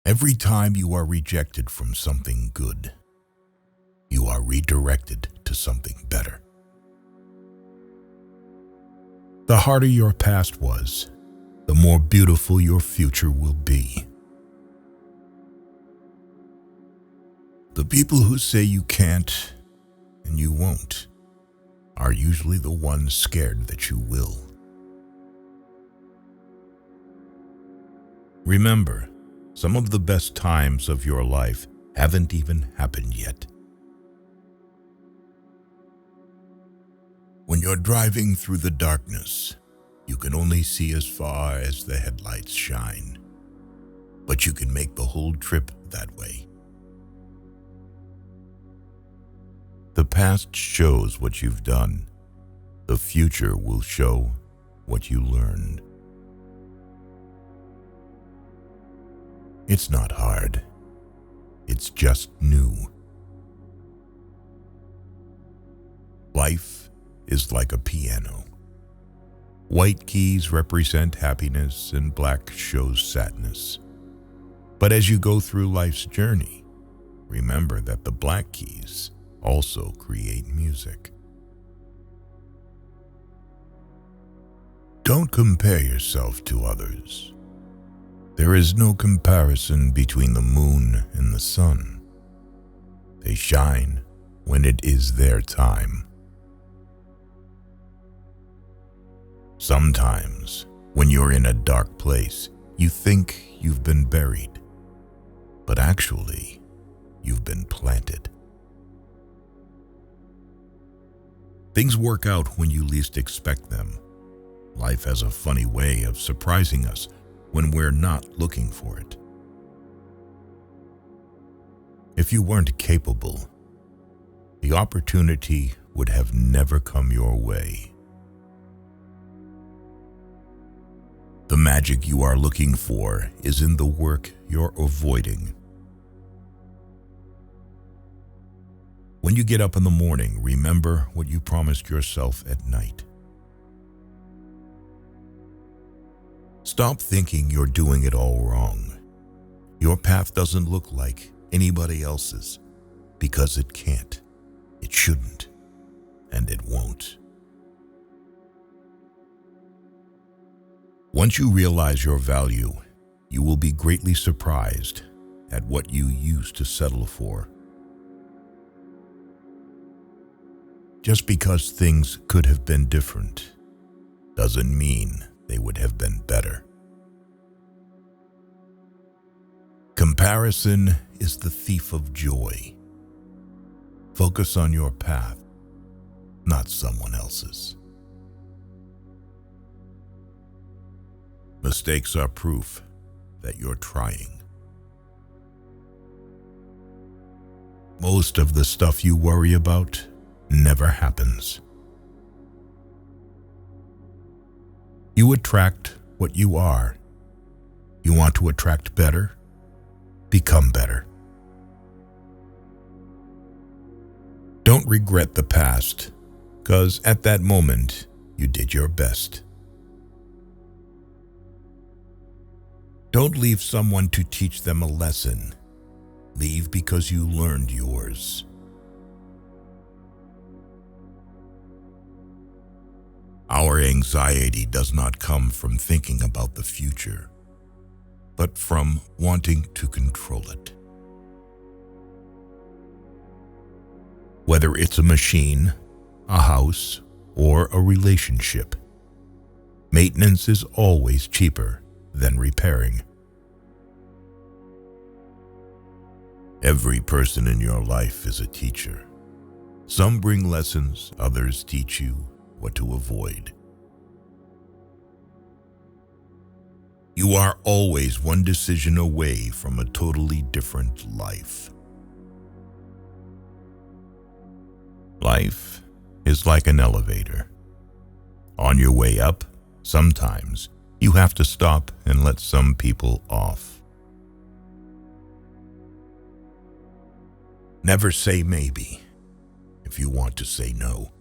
Every time you are rejected from something good, you are redirected to something better. The harder your past was, the more beautiful your future will be. The people who say you can't and you won't are usually the ones scared that you will. Remember, some of the best times of your life haven't even happened yet. When you're driving through the darkness, you can only see as far as the headlights shine, but you can make the whole trip that way. The past shows what you've done. The future will show what you learned. It's not hard. It's just new. Life is like a piano. White keys represent happiness and black shows sadness. But as you go through life's journey, remember that the black keys also create music. Don't compare yourself to others. There is no comparison between the moon and the sun. They shine when it is their time. Sometimes, when you're in a dark place, you think you've been buried, but actually, you've been planted. Things work out when you least expect them. Life has a funny way of surprising us when we're not looking for it. If you weren't capable, the opportunity would have never come your way. The magic you are looking for is in the work you're avoiding. When you get up in the morning, remember what you promised yourself at night. Stop thinking you're doing it all wrong. Your path doesn't look like anybody else's because it can't, it shouldn't, and it won't. Once you realize your value, you will be greatly surprised at what you used to settle for. Just because things could have been different doesn't mean they would have been better. Comparison is the thief of joy. Focus on your path, not someone else's. Mistakes are proof that you're trying. Most of the stuff you worry about never happens. You attract what you are. You want to attract better? Become better. Don't regret the past, because at that moment, you did your best. Don't leave someone to teach them a lesson. Leave because you learned yours. Our anxiety does not come from thinking about the future, but from wanting to control it. Whether it's a machine, a house, or a relationship, maintenance is always cheaper than repairing. Every person in your life is a teacher. Some bring lessons, others teach you what to avoid. You are always one decision away from a totally different life. Life is like an elevator. On your way up, sometimes you have to stop and let some people off. Never say maybe if you want to say no.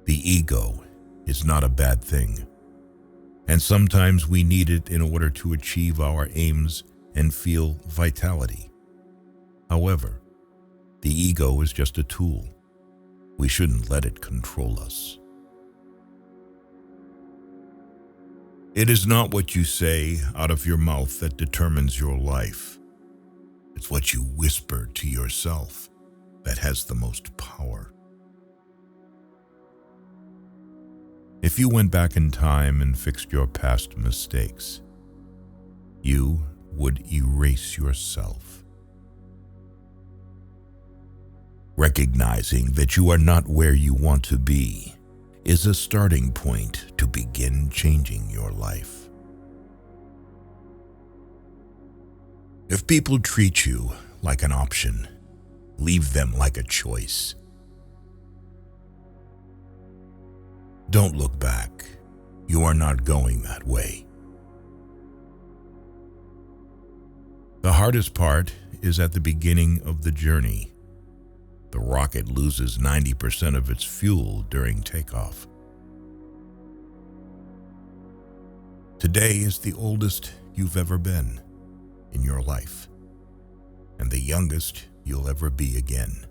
The ego is not a bad thing. And sometimes we need it in order to achieve our aims and feel vitality. However, the ego is just a tool. We shouldn't let it control us. It is not what you say out of your mouth that determines your life. It's what you whisper to yourself that has the most power. If you went back in time and fixed your past mistakes, you would erase yourself. Recognizing that you are not where you want to be is a starting point to begin changing your life. If people treat you like an option, leave them like a choice. Don't look back. You are not going that way. The hardest part is at the beginning of the journey. The rocket loses 90% of its fuel during takeoff. Today is the oldest you've ever been in your life, and the youngest you'll ever be again.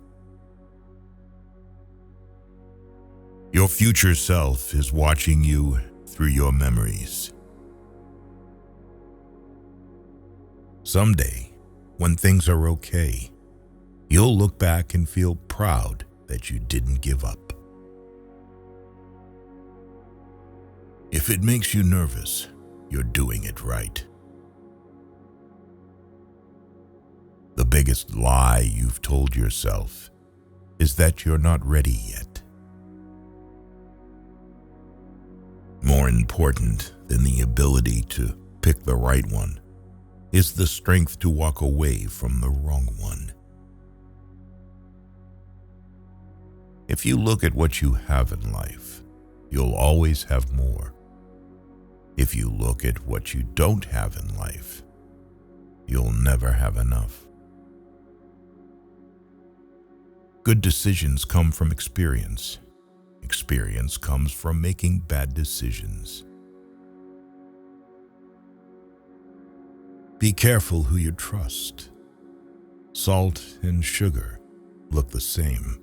Your future self is watching you through your memories. Someday, when things are okay, you'll look back and feel proud that you didn't give up. If it makes you nervous, you're doing it right. The biggest lie you've told yourself is that you're not ready yet. More important than the ability to pick the right one is the strength to walk away from the wrong one. If you look at what you have in life, you'll always have more. If you look at what you don't have in life, you'll never have enough. Good decisions come from experience. Experience comes from making bad decisions. Be careful who you trust. Salt and sugar look the same.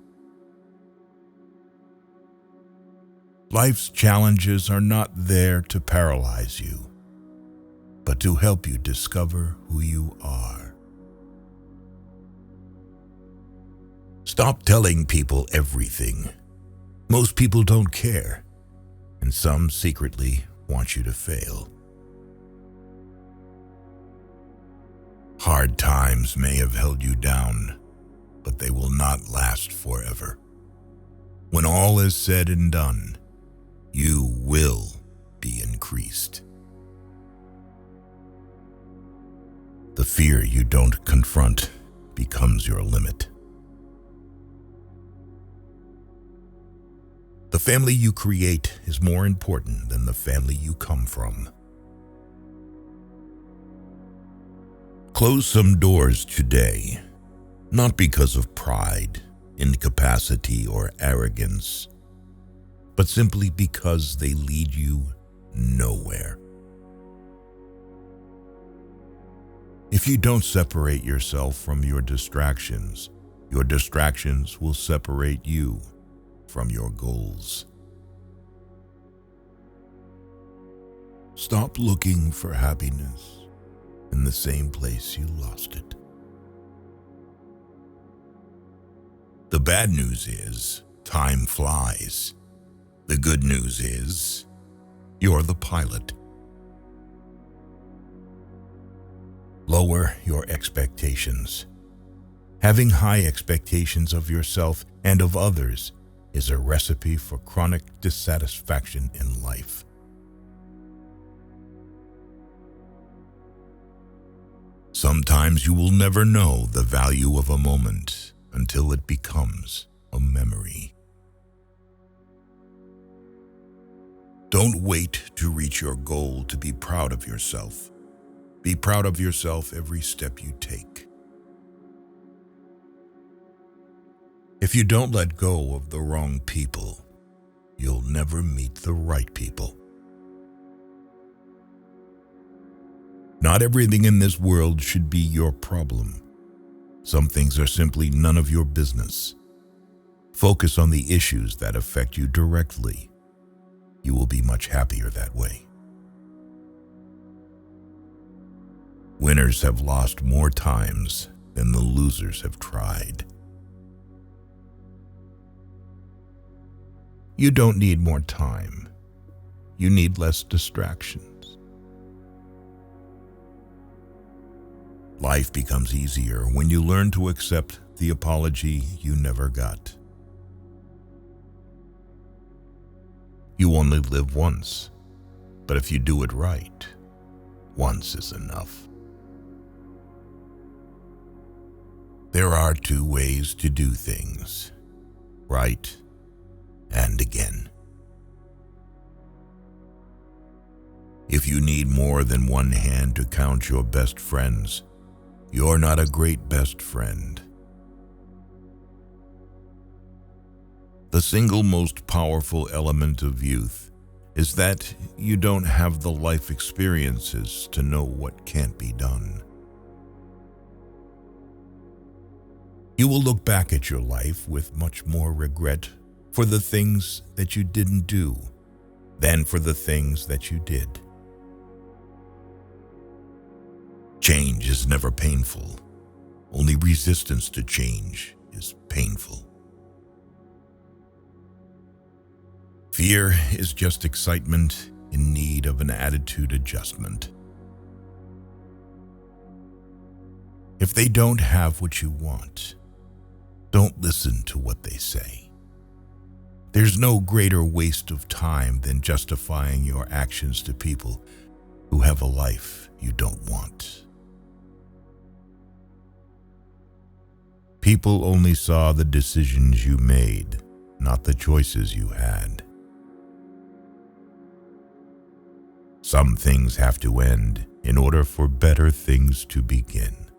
Life's challenges are not there to paralyze you, but to help you discover who you are. Stop telling people everything. Most people don't care, and some secretly want you to fail. Hard times may have held you down, but they will not last forever. When all is said and done, you will be increased. The fear you don't confront becomes your limit. The family you create is more important than the family you come from. Close some doors today, not because of pride, incapacity, or arrogance, but simply because they lead you nowhere. If you don't separate yourself from your distractions will separate you from your goals. Stop looking for happiness in the same place you lost it. The bad news is time flies. The good news is you're the pilot. Lower your expectations. Having high expectations of yourself and of others is a recipe for chronic dissatisfaction in life. Sometimes you will never know the value of a moment until it becomes a memory. Don't wait to reach your goal to be proud of yourself. Be proud of yourself every step you take. If you don't let go of the wrong people, you'll never meet the right people. Not everything in this world should be your problem. Some things are simply none of your business. Focus on the issues that affect you directly. You will be much happier that way. Winners have lost more times than the losers have tried. You don't need more time. You need less distractions. Life becomes easier when you learn to accept the apology you never got. You only live once, but if you do it right, once is enough. There are two ways to do things, right and again. If you need more than one hand to count your best friends, you're not a great best friend. The single most powerful element of youth is that you don't have the life experiences to know what can't be done. You will look back at your life with much more regret for the things that you didn't do than for the things that you did. Change is never painful. Only resistance to change is painful. Fear is just excitement in need of an attitude adjustment. If they don't have what you want, don't listen to what they say. There's no greater waste of time than justifying your actions to people who have a life you don't want. People only saw the decisions you made, not the choices you had. Some things have to end in order for better things to begin.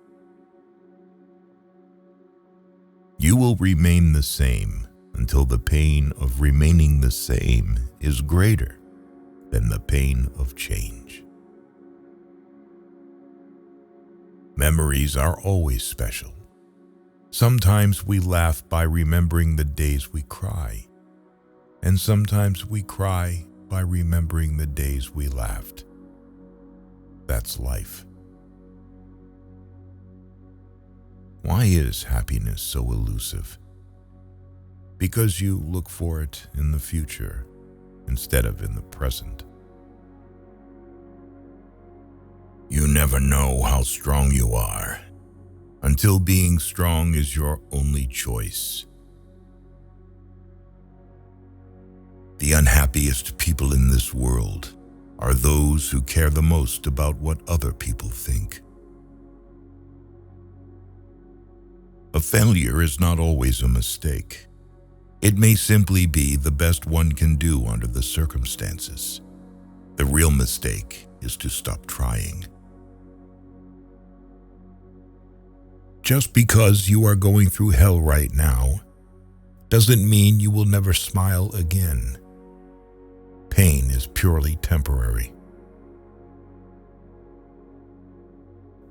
You will remain the same until the pain of remaining the same is greater than the pain of change. Memories are always special. Sometimes we laugh by remembering the days we cry, and sometimes we cry by remembering the days we laughed. That's life. Why is happiness so elusive? Because you look for it in the future instead of in the present. You never know how strong you are until being strong is your only choice. The unhappiest people in this world are those who care the most about what other people think. A failure is not always a mistake. It may simply be the best one can do under the circumstances. The real mistake is to stop trying. Just because you are going through hell right now doesn't mean you will never smile again. Pain is purely temporary.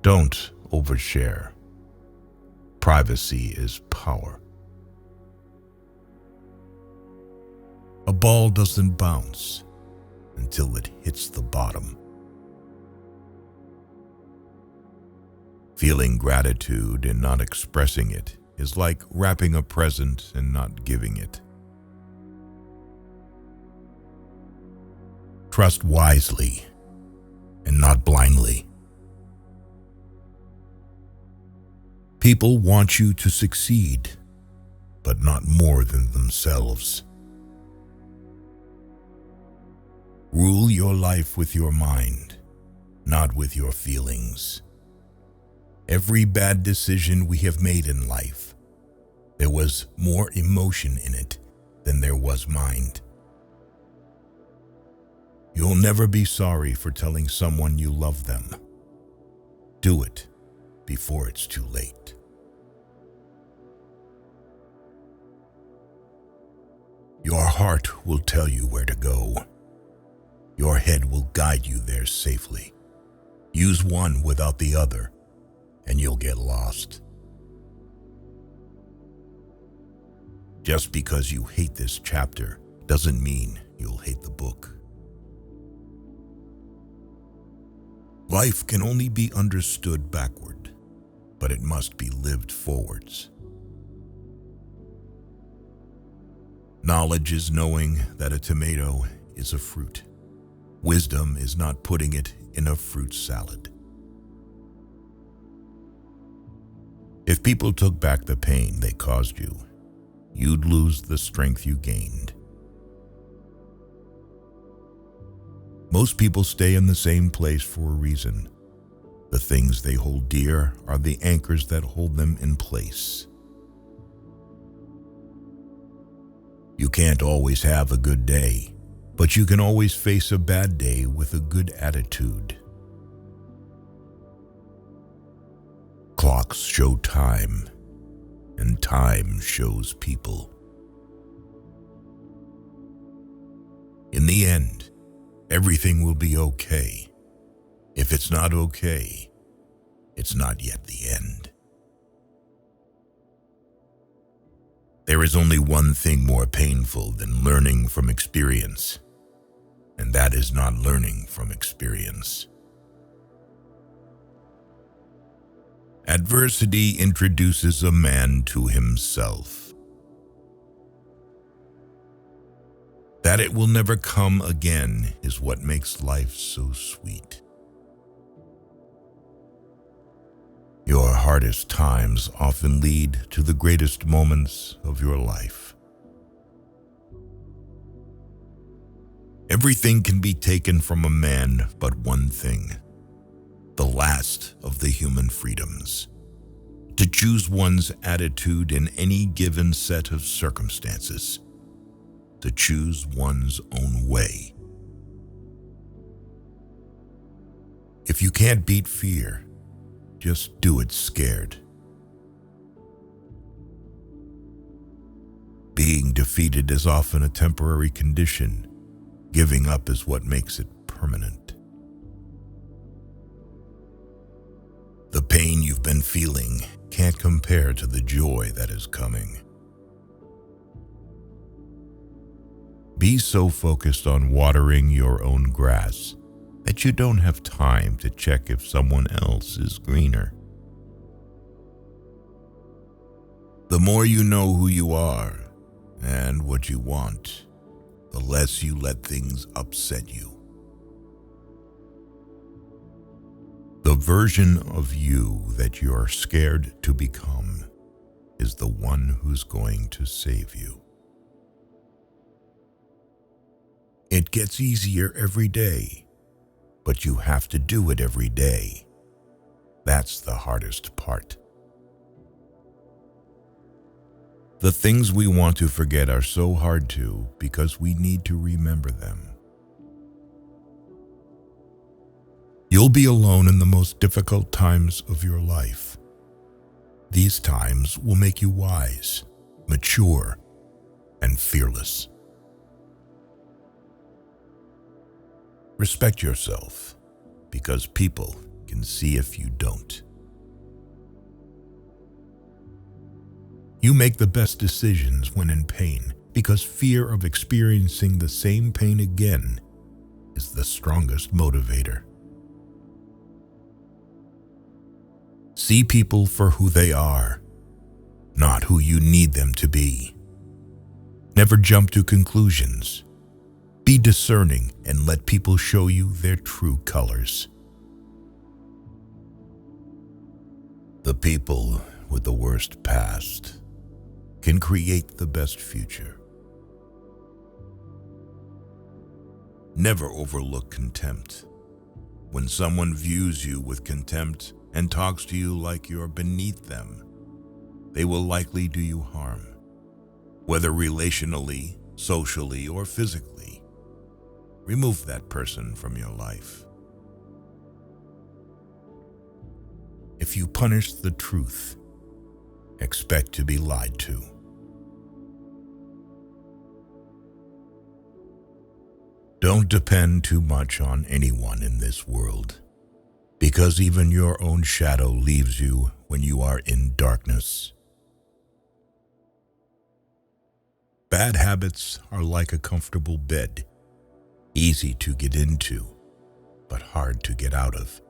Don't overshare. Privacy is power. A ball doesn't bounce until it hits the bottom. Feeling gratitude and not expressing it is like wrapping a present and not giving it. Trust wisely and not blindly. People want you to succeed, but not more than themselves. Rule your life with your mind, not with your feelings. Every bad decision we have made in life, there was more emotion in it than there was mind. You'll never be sorry for telling someone you love them. Do it before it's too late. Your heart will tell you where to go. Your head will guide you there safely. Use one without the other, and you'll get lost. Just because you hate this chapter doesn't mean you'll hate the book. Life can only be understood backward, but it must be lived forwards. Knowledge is knowing that a tomato is a fruit. Wisdom is not putting it in a fruit salad. If people took back the pain they caused you, you'd lose the strength you gained. Most people stay in the same place for a reason. The things they hold dear are the anchors that hold them in place. You can't always have a good day, but you can always face a bad day with a good attitude. Clocks show time, and time shows people. In the end, everything will be okay. If it's not okay, it's not yet the end. There is only one thing more painful than learning from experience, and that is not learning from experience. Adversity introduces a man to himself. That it will never come again is what makes life so sweet. Your hardest times often lead to the greatest moments of your life. Everything can be taken from a man but one thing, the last of the human freedoms, to choose one's attitude in any given set of circumstances, to choose one's own way. If you can't beat fear, just do it scared. Being defeated is often a temporary condition. Giving up is what makes it permanent. The pain you've been feeling can't compare to the joy that is coming. Be so focused on watering your own grass that you don't have time to check if someone else is greener. The more you know who you are and what you want, the less you let things upset you. The version of you that you're scared to become is the one who's going to save you. It gets easier every day, but you have to do it every day. That's the hardest part. The things we want to forget are so hard to because we need to remember them. You'll be alone in the most difficult times of your life. These times will make you wise, mature, and fearless. Respect yourself, because people can see if you don't. You make the best decisions when in pain, because fear of experiencing the same pain again is the strongest motivator. See people for who they are, not who you need them to be. Never jump to conclusions. Be discerning and let people show you their true colors. The people with the worst past can create the best future. Never overlook contempt. When someone views you with contempt and talks to you like you're beneath them, they will likely do you harm, whether relationally, socially, or physically. Remove that person from your life. If you punish the truth, expect to be lied to. Don't depend too much on anyone in this world. because even your own shadow leaves you when you are in darkness. Bad habits are like a comfortable bed, easy to get into, but hard to get out of.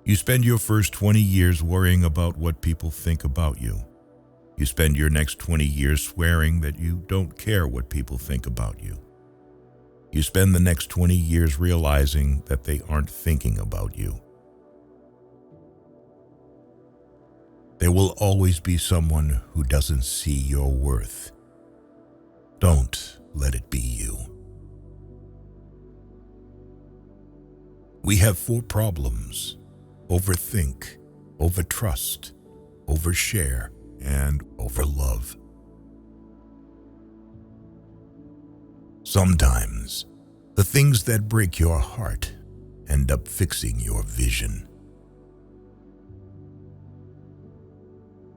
You spend your first 20 years worrying about what people think about you. You spend your next 20 years swearing that you don't care what people think about you. You spend the next 20 years realizing that they aren't thinking about you. There will always be someone who doesn't see your worth. Don't let it be you. We have 4 problems: overthink, overtrust, overshare, and overlove. Sometimes, the things that break your heart end up fixing your vision.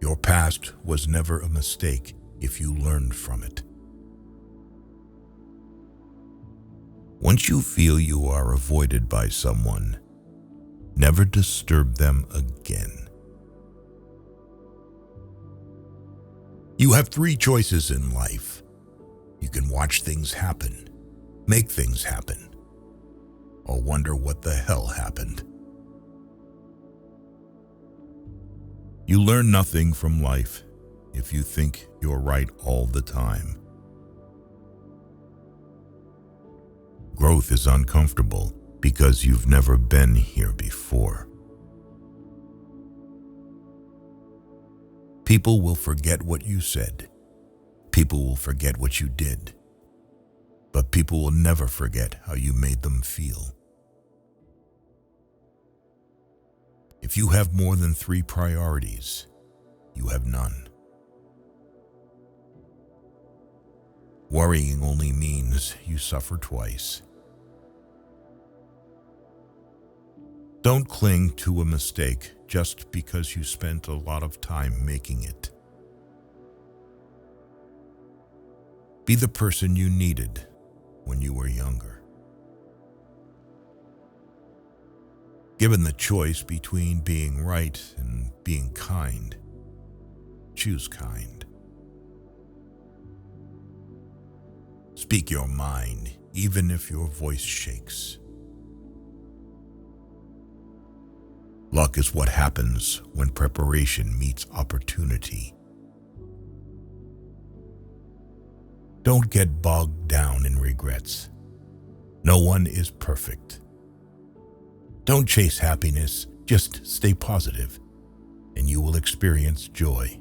Your past was never a mistake if you learned from it. Once you feel you are avoided by someone, never disturb them again. You have 3 choices in life. You can watch things happen, make things happen, or wonder what the hell happened. You learn nothing from life if you think you're right all the time. Growth is uncomfortable because you've never been here before. People will forget what you said. People will forget what you did. But people will never forget how you made them feel. If you have more than 3 priorities, you have none. Worrying only means you suffer twice. Don't cling to a mistake just because you spent a lot of time making it. Be the person you needed when you were younger. Given the choice between being right and being kind, choose kind. Speak your mind, even if your voice shakes. Luck is what happens when preparation meets opportunity. Don't get bogged down in regrets. No one is perfect. Don't chase happiness, just stay positive, and you will experience joy.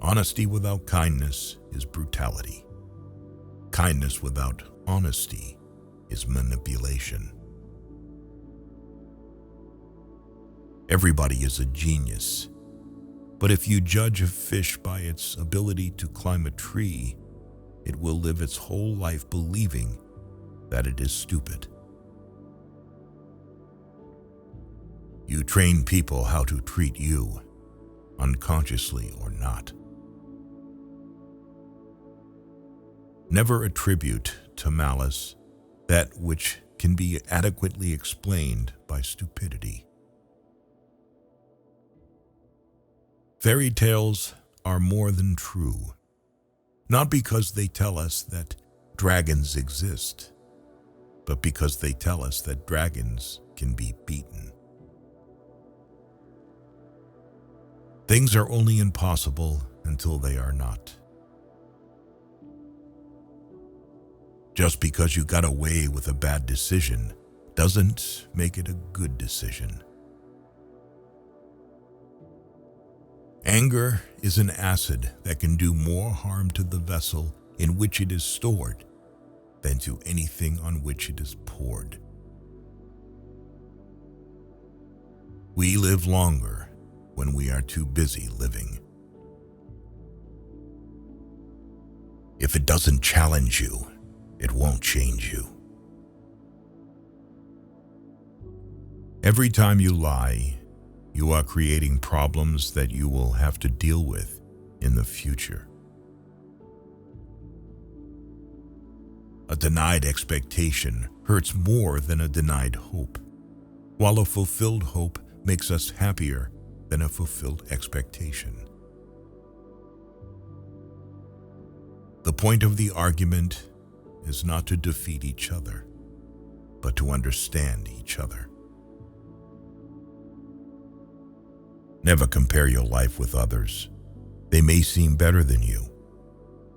Honesty without kindness is brutality. Kindness without honesty is manipulation. Everybody is a genius, but if you judge a fish by its ability to climb a tree, it will live its whole life believing that it is stupid. You train people how to treat you, unconsciously or not. Never attribute to malice that which can be adequately explained by stupidity. Fairy tales are more than true, not because they tell us that dragons exist, but because they tell us that dragons can be beaten. Things are only impossible until they are not. Just because you got away with a bad decision doesn't make it a good decision. Anger is an acid that can do more harm to the vessel in which it is stored than to anything on which it is poured. We live longer when we are too busy living. If it doesn't challenge you, it won't change you. Every time you lie, you are creating problems that you will have to deal with in the future. A denied expectation hurts more than a denied hope, while a fulfilled hope makes us happier than a fulfilled expectation. The point of the argument is not to defeat each other, but to understand each other. Never compare your life with others. They may seem better than you,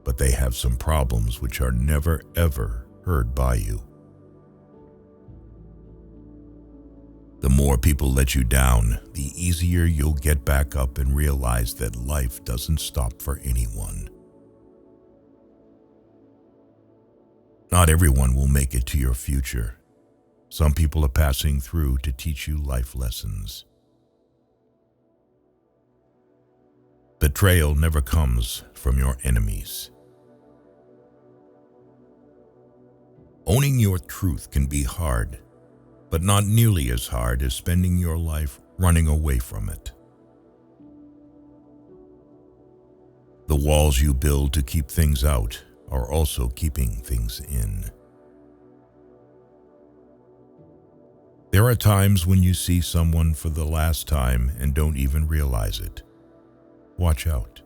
but they have some problems which are never ever heard by you. The more people let you down, the easier you'll get back up and realize that life doesn't stop for anyone. Not everyone will make it to your future. Some people are passing through to teach you life lessons. Betrayal never comes from your enemies. Owning your truth can be hard, but not nearly as hard as spending your life running away from it. The walls you build to keep things out are also keeping things in. There are times when you see someone for the last time and don't even realize it. Watch out.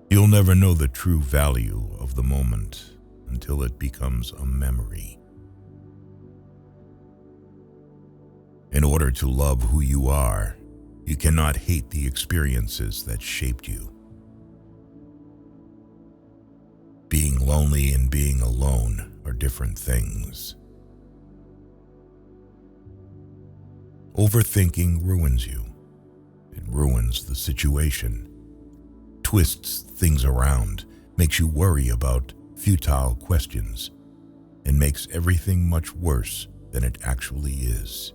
You'll never know the true value of the moment until it becomes a memory. In order to love who you are, you cannot hate the experiences that shaped you. Being lonely and being alone are different things. Overthinking ruins you. It ruins the situation, twists things around, makes you worry about futile questions, and makes everything much worse than it actually is.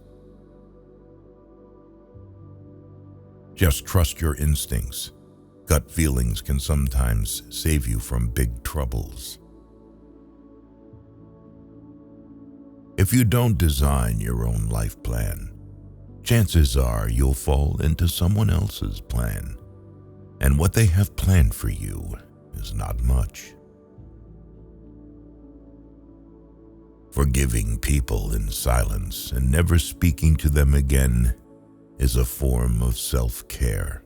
Just trust your instincts. Gut feelings can sometimes save you from big troubles. If you don't design your own life plan, chances are you'll fall into someone else's plan, and what they have planned for you is not much. Forgiving people in silence and never speaking to them again is a form of self-care.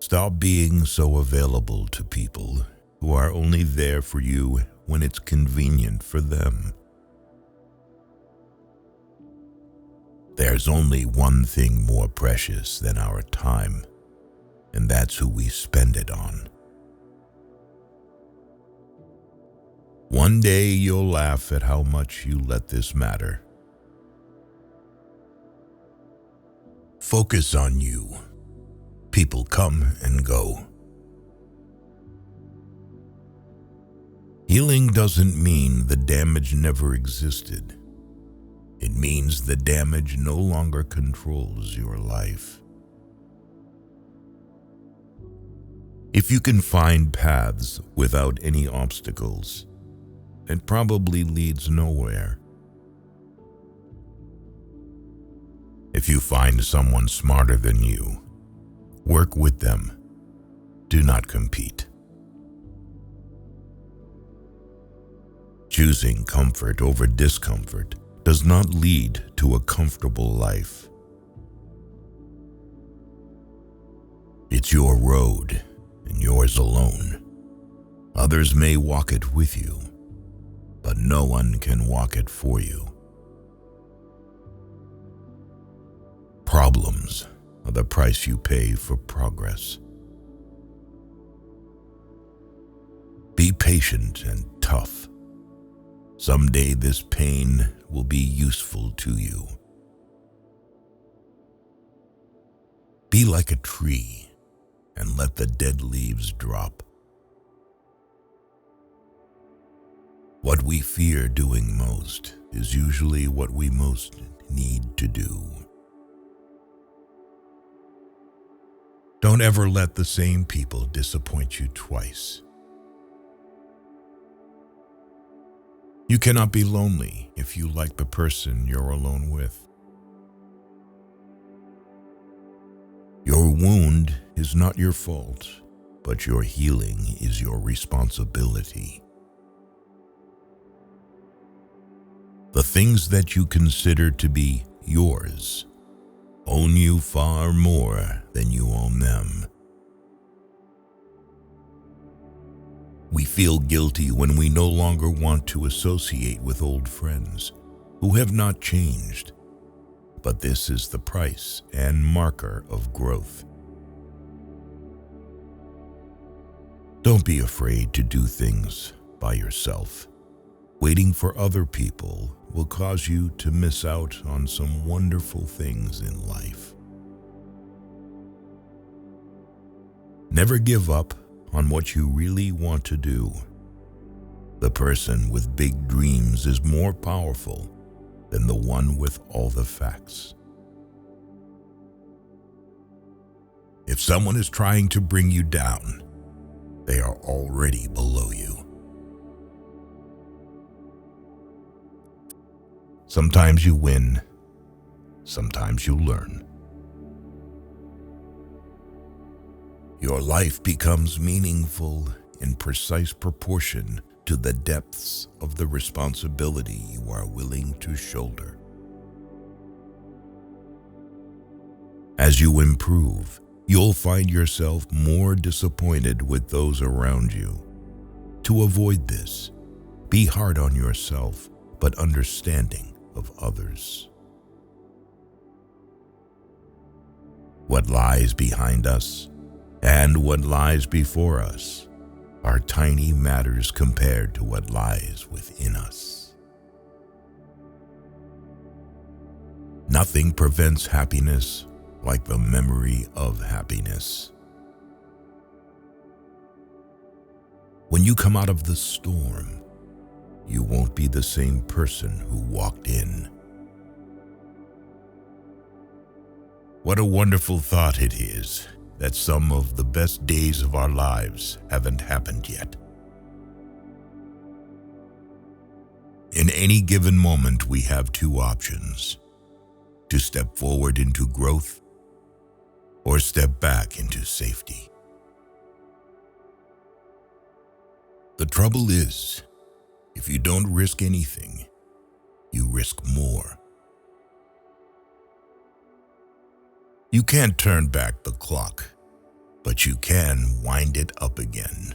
Stop being so available to people who are only there for you when it's convenient for them. There's only one thing more precious than our time, and that's who we spend it on. One day you'll laugh at how much you let this matter. Focus on you. People come and go. Healing doesn't mean the damage never existed. It means the damage no longer controls your life. If you can find paths without any obstacles, it probably leads nowhere. If you find someone smarter than you, work with them. Do not compete. Choosing comfort over discomfort does not lead to a comfortable life. It's your road and yours alone. Others may walk it with you, but no one can walk it for you. Problems are the price you pay for progress. Be patient and tough. Someday this pain will be useful to you. Be like a tree and let the dead leaves drop. What we fear doing most is usually what we most need to do. Don't ever let the same people disappoint you twice. You cannot be lonely if you like the person you're alone with. Your wound is not your fault, but your healing is your responsibility. The things that you consider to be yours own you far more than you own them. We feel guilty when we no longer want to associate with old friends who have not changed, but this is the price and marker of growth. Don't be afraid to do things by yourself. Waiting for other people will cause you to miss out on some wonderful things in life. Never give up on what you really want to do. The person with big dreams is more powerful than the one with all the facts. If someone is trying to bring you down, they are already below you. Sometimes you win, sometimes you learn. Your life becomes meaningful in precise proportion to the depths of the responsibility you are willing to shoulder. As you improve, you'll find yourself more disappointed with those around you. To avoid this, be hard on yourself, but understanding of others. What lies behind us and what lies before us are tiny matters compared to what lies within us. Nothing prevents happiness like the memory of happiness. When you come out of the storm, you won't be the same person who walked in. What a wonderful thought it is that some of the best days of our lives haven't happened yet. In any given moment, we have two options: to step forward into growth or step back into safety. The trouble is, if you don't risk anything, you risk more. You can't turn back the clock, but you can wind it up again.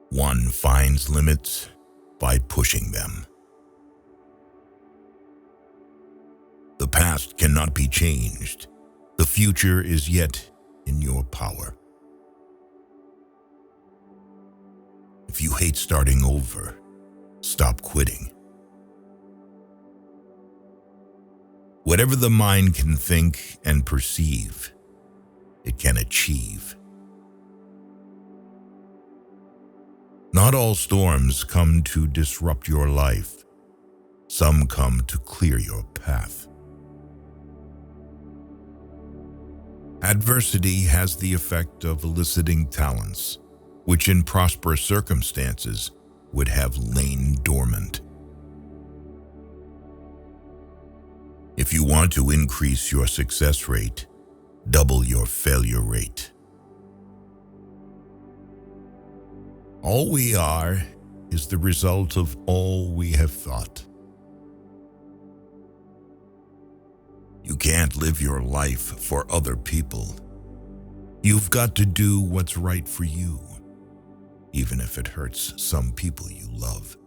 One finds limits by pushing them. The past cannot be changed. The future is yet in your power. If you hate starting over, stop quitting. Whatever the mind can think and perceive, it can achieve. Not all storms come to disrupt your life. Some come to clear your path. Adversity has the effect of eliciting talents, which in prosperous circumstances would have lain dormant. If you want to increase your success rate, double your failure rate. All we are is the result of all we have thought. You can't live your life for other people. You've got to do what's right for you, even if it hurts some people you love.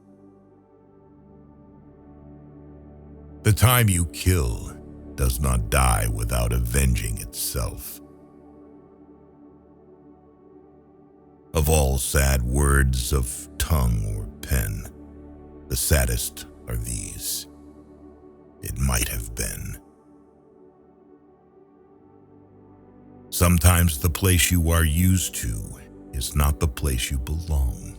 The time you kill does not die without avenging itself. Of all sad words of tongue or pen, the saddest are these: "It might have been." Sometimes the place you are used to is not the place you belong.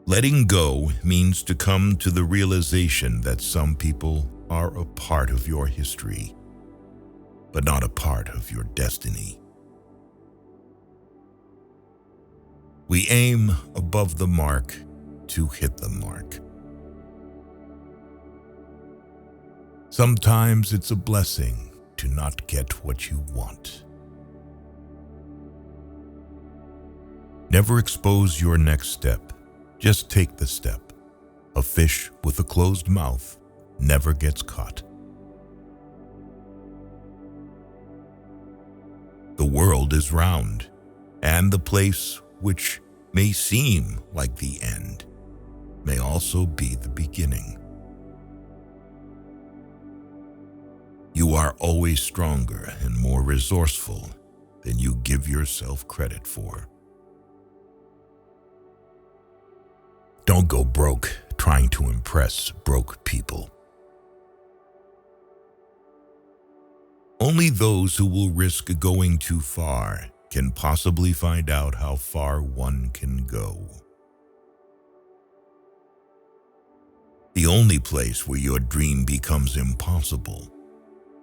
Letting go means to come to the realization that some people are a part of your history, but not a part of your destiny. We aim above the mark to hit the mark. Sometimes it's a blessing to not get what you want. Never expose your next step. Just take the step. A fish with a closed mouth never gets caught. The world is round, and the place which may seem like the end may also be the beginning. You are always stronger and more resourceful than you give yourself credit for. Don't go broke trying to impress broke people. Only those who will risk going too far can possibly find out how far one can go. The only place where your dream becomes impossible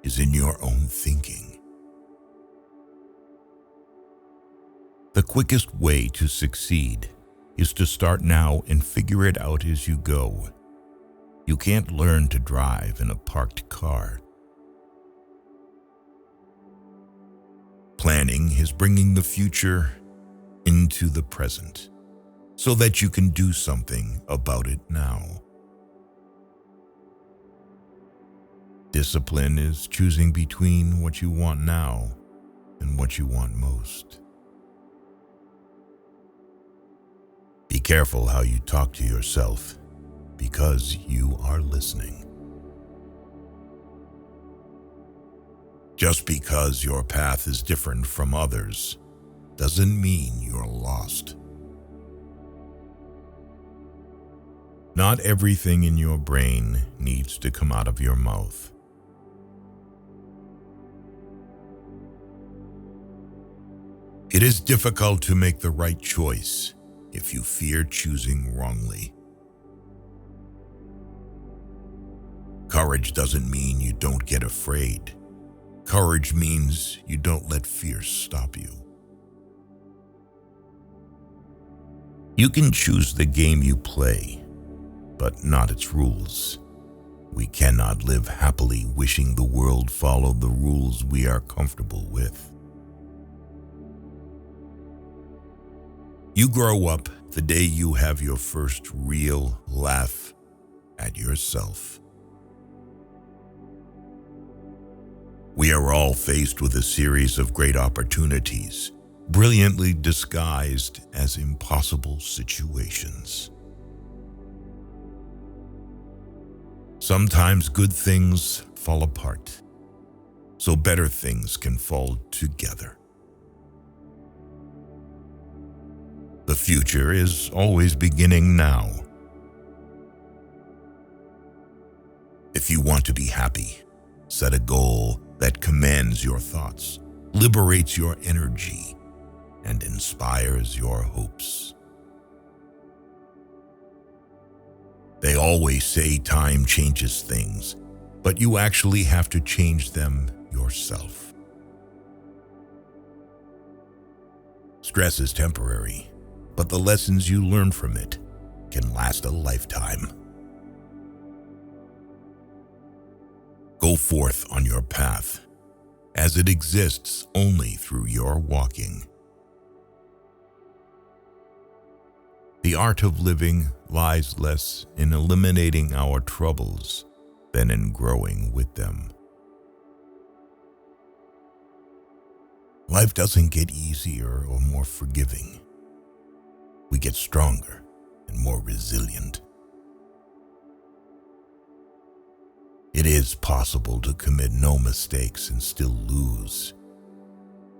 is in your own thinking. The quickest way to succeed is to start now and figure it out as you go. You can't learn to drive in a parked car. Planning is bringing the future into the present so that you can do something about it now. Discipline is choosing between what you want now and what you want most. Be careful how you talk to yourself, because you are listening. Just because your path is different from others doesn't mean you're lost. Not everything in your brain needs to come out of your mouth. It is difficult to make the right choice if you fear choosing wrongly. Courage doesn't mean you don't get afraid. Courage means you don't let fear stop you. You can choose the game you play, but not its rules. We cannot live happily wishing the world followed the rules we are comfortable with. You grow up the day you have your first real laugh at yourself. We are all faced with a series of great opportunities, brilliantly disguised as impossible situations. Sometimes good things fall apart, so better things can fall together. The future is always beginning now. If you want to be happy, set a goal that commands your thoughts, liberates your energy, and inspires your hopes. They always say time changes things, but you actually have to change them yourself. Stress is temporary, but the lessons you learn from it can last a lifetime. Go forth on your path, as it exists only through your walking. The art of living lies less in eliminating our troubles than in growing with them. Life doesn't get easier or more forgiving. We get stronger and more resilient. It is possible to commit no mistakes and still lose.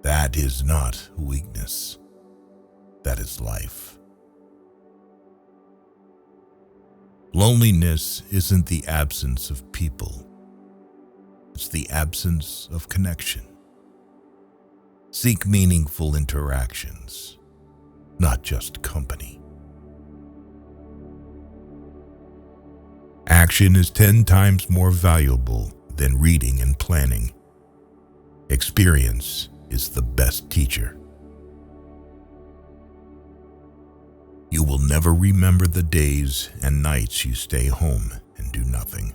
That is not weakness. That is life. Loneliness isn't the absence of people. It's the absence of connection. Seek meaningful interactions, not just company. Action is 10 times more valuable than reading and planning. Experience is the best teacher. You will never remember the days and nights you stay home and do nothing.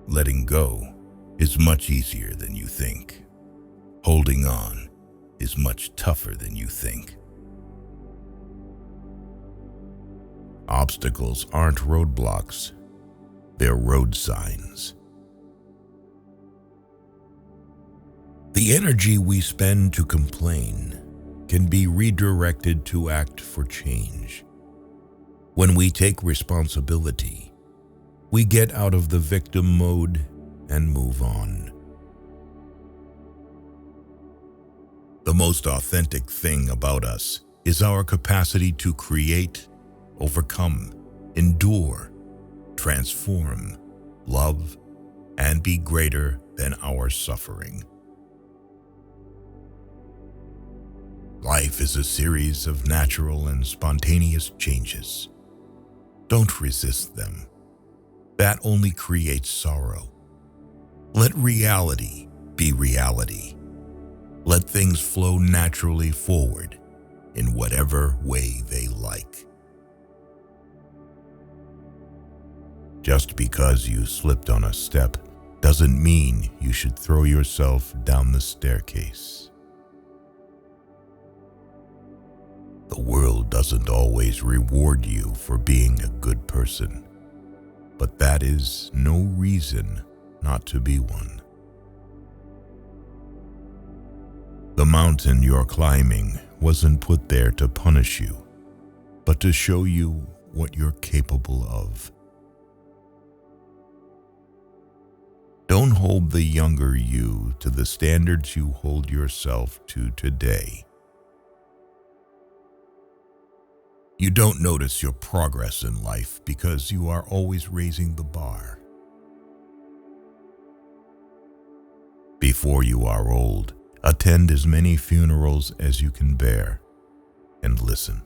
Letting go is much easier than you think. Holding on is much tougher than you think. Obstacles aren't roadblocks, they're road signs. The energy we spend to complain can be redirected to act for change. When we take responsibility, we get out of the victim mode and move on. The most authentic thing about us is our capacity to create, overcome, endure, transform, love, and be greater than our suffering. Life is a series of natural and spontaneous changes. Don't resist them. That only creates sorrow. Let reality be reality. Let things flow naturally forward in whatever way they like. Just because you slipped on a step doesn't mean you should throw yourself down the staircase. The world doesn't always reward you for being a good person, but that is no reason not to be one. The mountain you're climbing wasn't put there to punish you, but to show you what you're capable of. Don't hold the younger you to the standards you hold yourself to today. You don't notice your progress in life because you are always raising the bar. Before you are old, attend as many funerals as you can bear, and listen.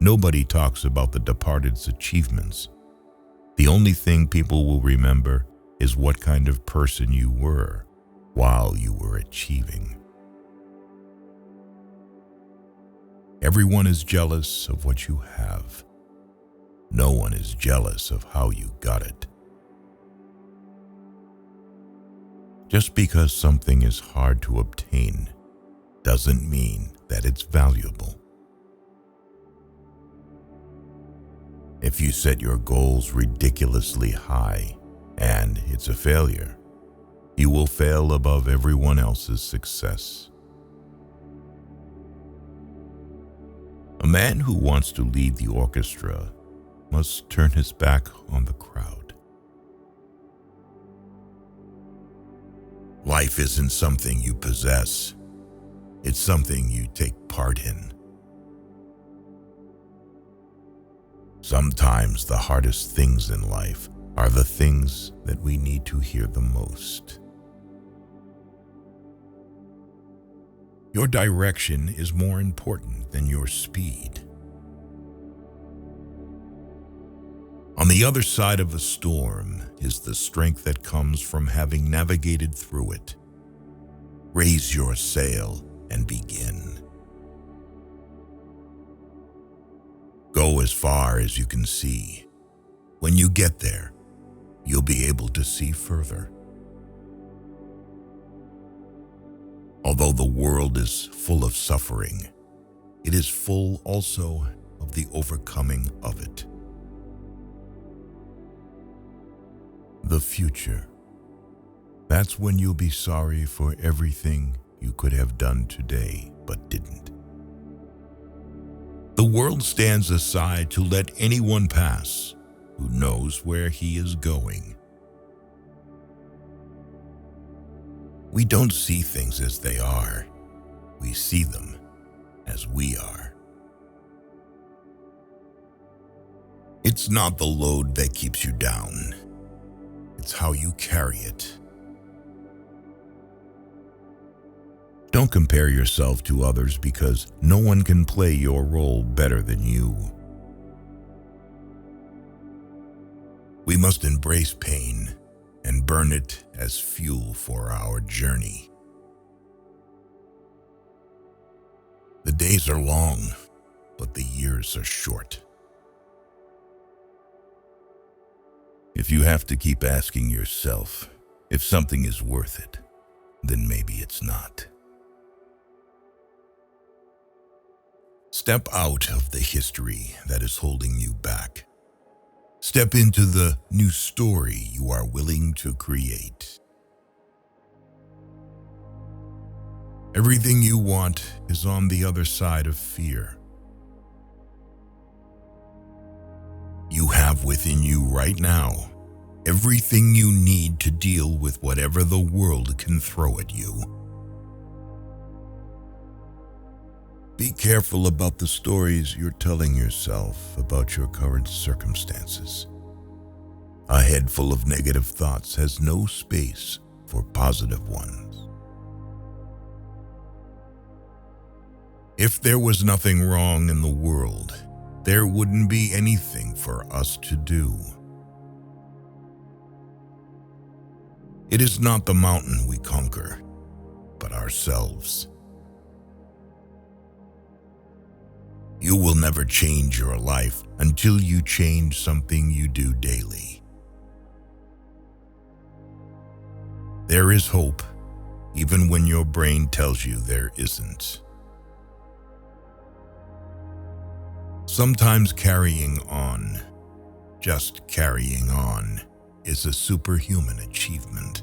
Nobody talks about the departed's achievements. The only thing people will remember is what kind of person you were while you were achieving. Everyone is jealous of what you have. No one is jealous of how you got it. Just because something is hard to obtain doesn't mean that it's valuable. If you set your goals ridiculously high and it's a failure, you will fail above everyone else's success. A man who wants to lead the orchestra must turn his back on the crowd. Life isn't something you possess. It's something you take part in. Sometimes the hardest things in life are the things that we need to hear the most. Your direction is more important than your speed. On the other side of a storm is the strength that comes from having navigated through it. Raise your sail and begin. Go as far as you can see. When you get there, you'll be able to see further. Although the world is full of suffering, it is full also of the overcoming of it. The future. That's when you'll be sorry for everything you could have done today but didn't. The world stands aside to let anyone pass who knows where he is going. We don't see things as they are. We see them as we are. It's not the load that keeps you down. It's how you carry it. Don't compare yourself to others because no one can play your role better than you. We must embrace pain and burn it as fuel for our journey. The days are long, but the years are short. If you have to keep asking yourself if something is worth it, then maybe it's not. Step out of the history that is holding you back. Step into the new story you are willing to create. Everything you want is on the other side of fear. You have within you right now everything you need to deal with whatever the world can throw at you. Be careful about the stories you're telling yourself about your current circumstances. A head full of negative thoughts has no space for positive ones. If there was nothing wrong in the world, there wouldn't be anything for us to do. It is not the mountain we conquer, but ourselves. You will never change your life until you change something you do daily. There is hope, even when your brain tells you there isn't. Sometimes carrying on, just carrying on, is a superhuman achievement.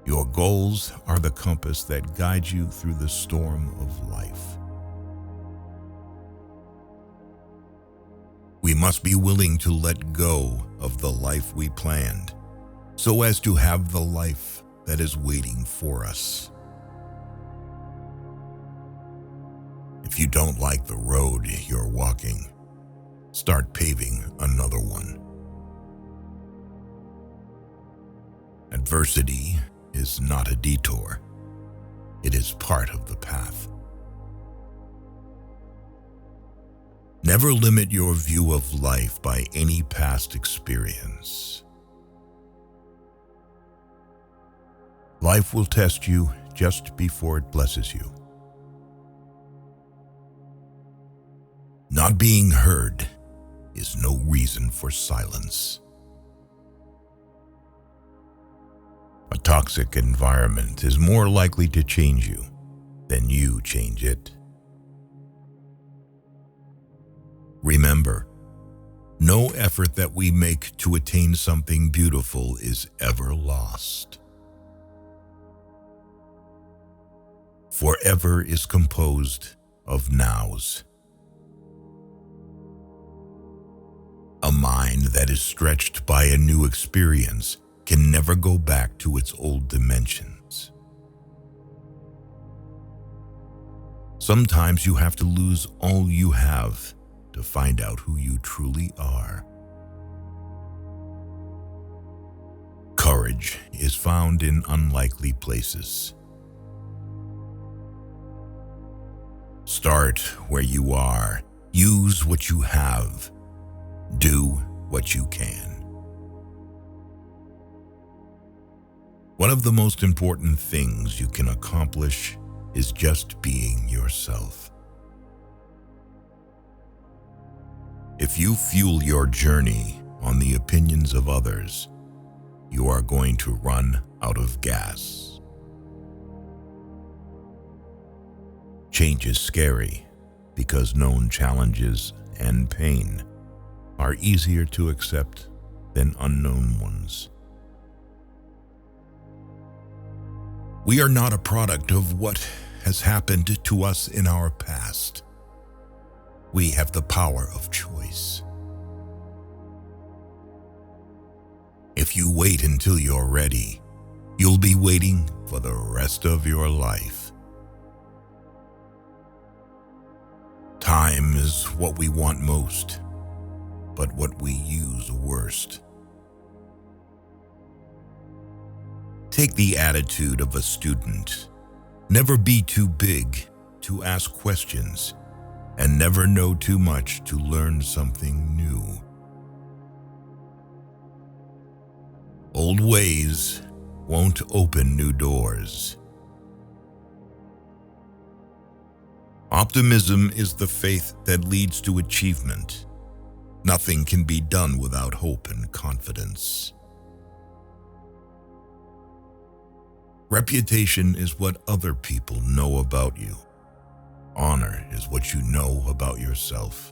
Your goals are the compass that guides you through the storm of life. We must be willing to let go of the life we planned, so as to have the life that is waiting for us. If you don't like the road you're walking, start paving another one. Adversity is not a detour. It is part of the path. Never limit your view of life by any past experience. Life will test you just before it blesses you. Not being heard is no reason for silence. A toxic environment is more likely to change you than you change it. Remember, no effort that we make to attain something beautiful is ever lost. Forever is composed of nows. A mind that is stretched by a new experience can never go back to its old dimensions. Sometimes you have to lose all you have to find out who you truly are. Courage is found in unlikely places. Start where you are. Use what you have. Do what you can. One of the most important things you can accomplish is just being yourself. If you fuel your journey on the opinions of others, you are going to run out of gas. Change is scary because known challenges and pain are easier to accept than unknown ones. We are not a product of what has happened to us in our past. We have the power of choice. If you wait until you're ready, you'll be waiting for the rest of your life. Time is what we want most, but what we use worst. Take the attitude of a student. Never be too big to ask questions, and never know too much to learn something new. Old ways won't open new doors. Optimism is the faith that leads to achievement. Nothing can be done without hope and confidence. Reputation is what other people know about you. Honor is what you know about yourself.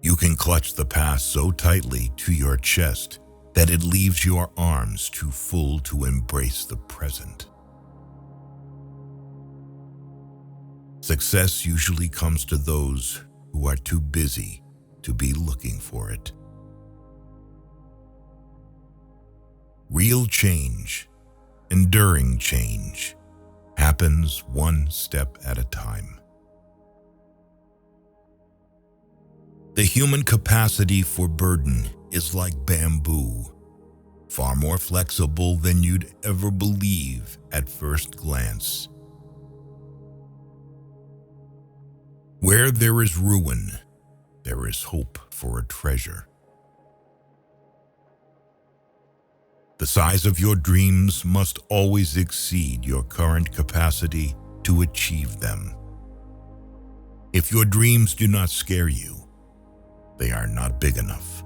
You can clutch the past so tightly to your chest that it leaves your arms too full to embrace the present. Success usually comes to those who are too busy to be looking for it. Real change, enduring change, happens one step at a time. The human capacity for burden is like bamboo, far more flexible than you'd ever believe at first glance. Where there is ruin, there is hope for a treasure. The size of your dreams must always exceed your current capacity to achieve them. If your dreams do not scare you, they are not big enough.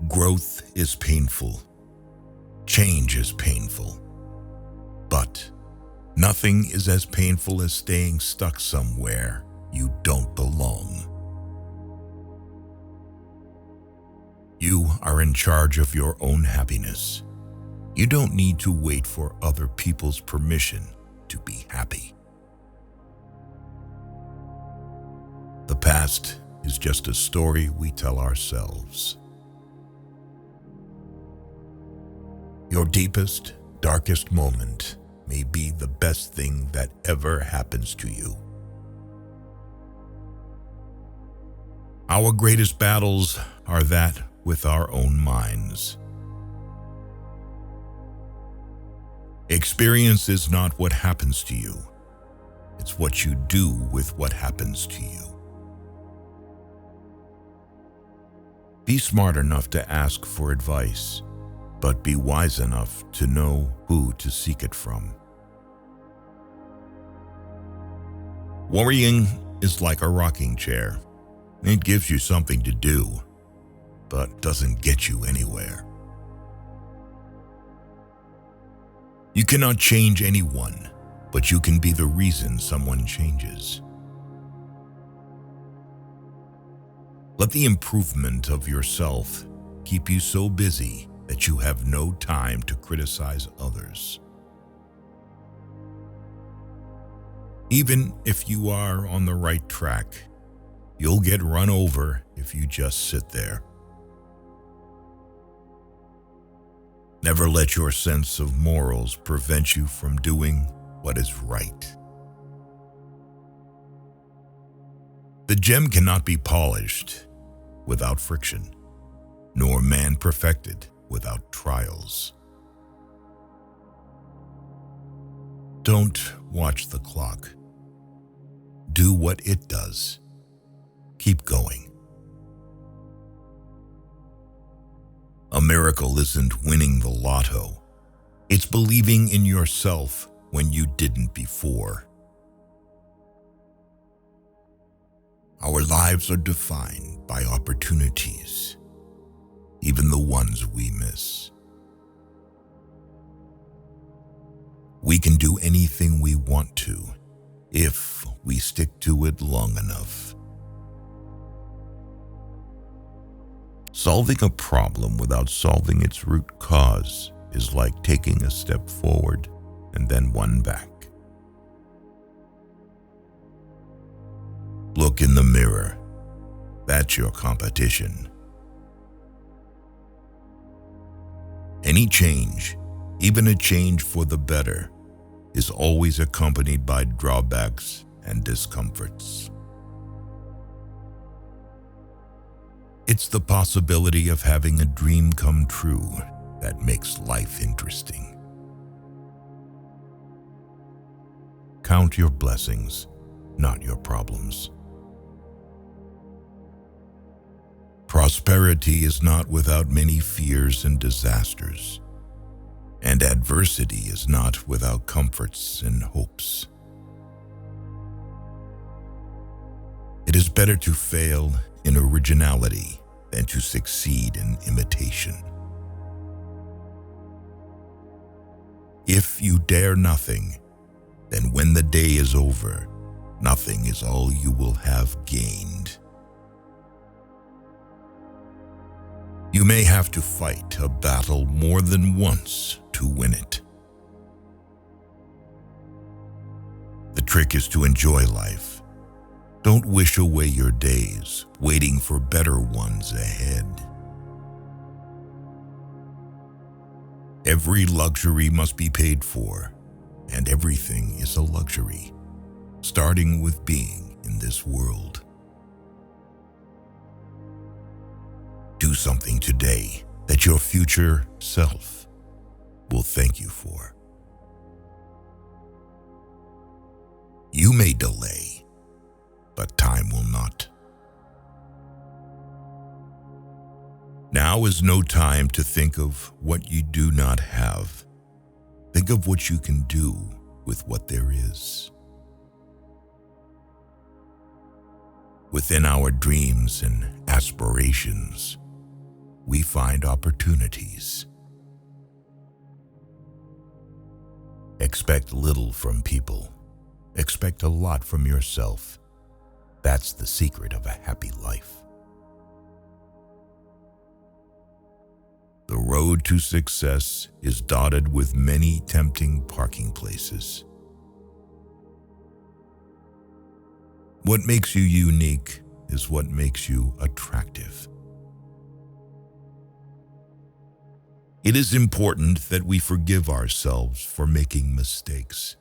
Growth is painful. Change is painful. But nothing is as painful as staying stuck somewhere you don't belong. You are in charge of your own happiness. You don't need to wait for other people's permission to be happy. The past is just a story we tell ourselves. Your deepest, darkest moment may be the best thing that ever happens to you. Our greatest battles are that with our own minds. Experience is not what happens to you. It's what you do with what happens to you. Be smart enough to ask for advice, but be wise enough to know who to seek it from. Worrying is like a rocking chair. It gives you something to do, but doesn't get you anywhere. You cannot change anyone, but you can be the reason someone changes. Let the improvement of yourself keep you so busy that you have no time to criticize others. Even if you are on the right track, you'll get run over if you just sit there. Never let your sense of morals prevent you from doing what is right. The gem cannot be polished without friction, nor man perfected without trials. Don't watch the clock. Do what it does. Keep going. A miracle isn't winning the lotto. It's believing in yourself when you didn't before. Our lives are defined by opportunities, even the ones we miss. We can do anything we want to if we stick to it long enough. Solving a problem without solving its root cause is like taking a step forward and then one back. Look in the mirror. That's your competition. Any change, even a change for the better, is always accompanied by drawbacks and discomforts. It's the possibility of having a dream come true that makes life interesting. Count your blessings, not your problems. Prosperity is not without many fears and disasters, and adversity is not without comforts and hopes. It is better to fail in originality than to succeed in imitation. If you dare nothing, then when the day is over, nothing is all you will have gained. You may have to fight a battle more than once to win it. The trick is to enjoy life. Don't wish away your days, waiting for better ones ahead. Every luxury must be paid for, and everything is a luxury, starting with being in this world. Do something today that your future self will thank you for. You may delay, but time will not. Now is no time to think of what you do not have. Think of what you can do with what there is. Within our dreams and aspirations, we find opportunities. Expect little from people. Expect a lot from yourself. That's the secret of a happy life. The road to success is dotted with many tempting parking places. What makes you unique is what makes you attractive. It is important that we forgive ourselves for making mistakes.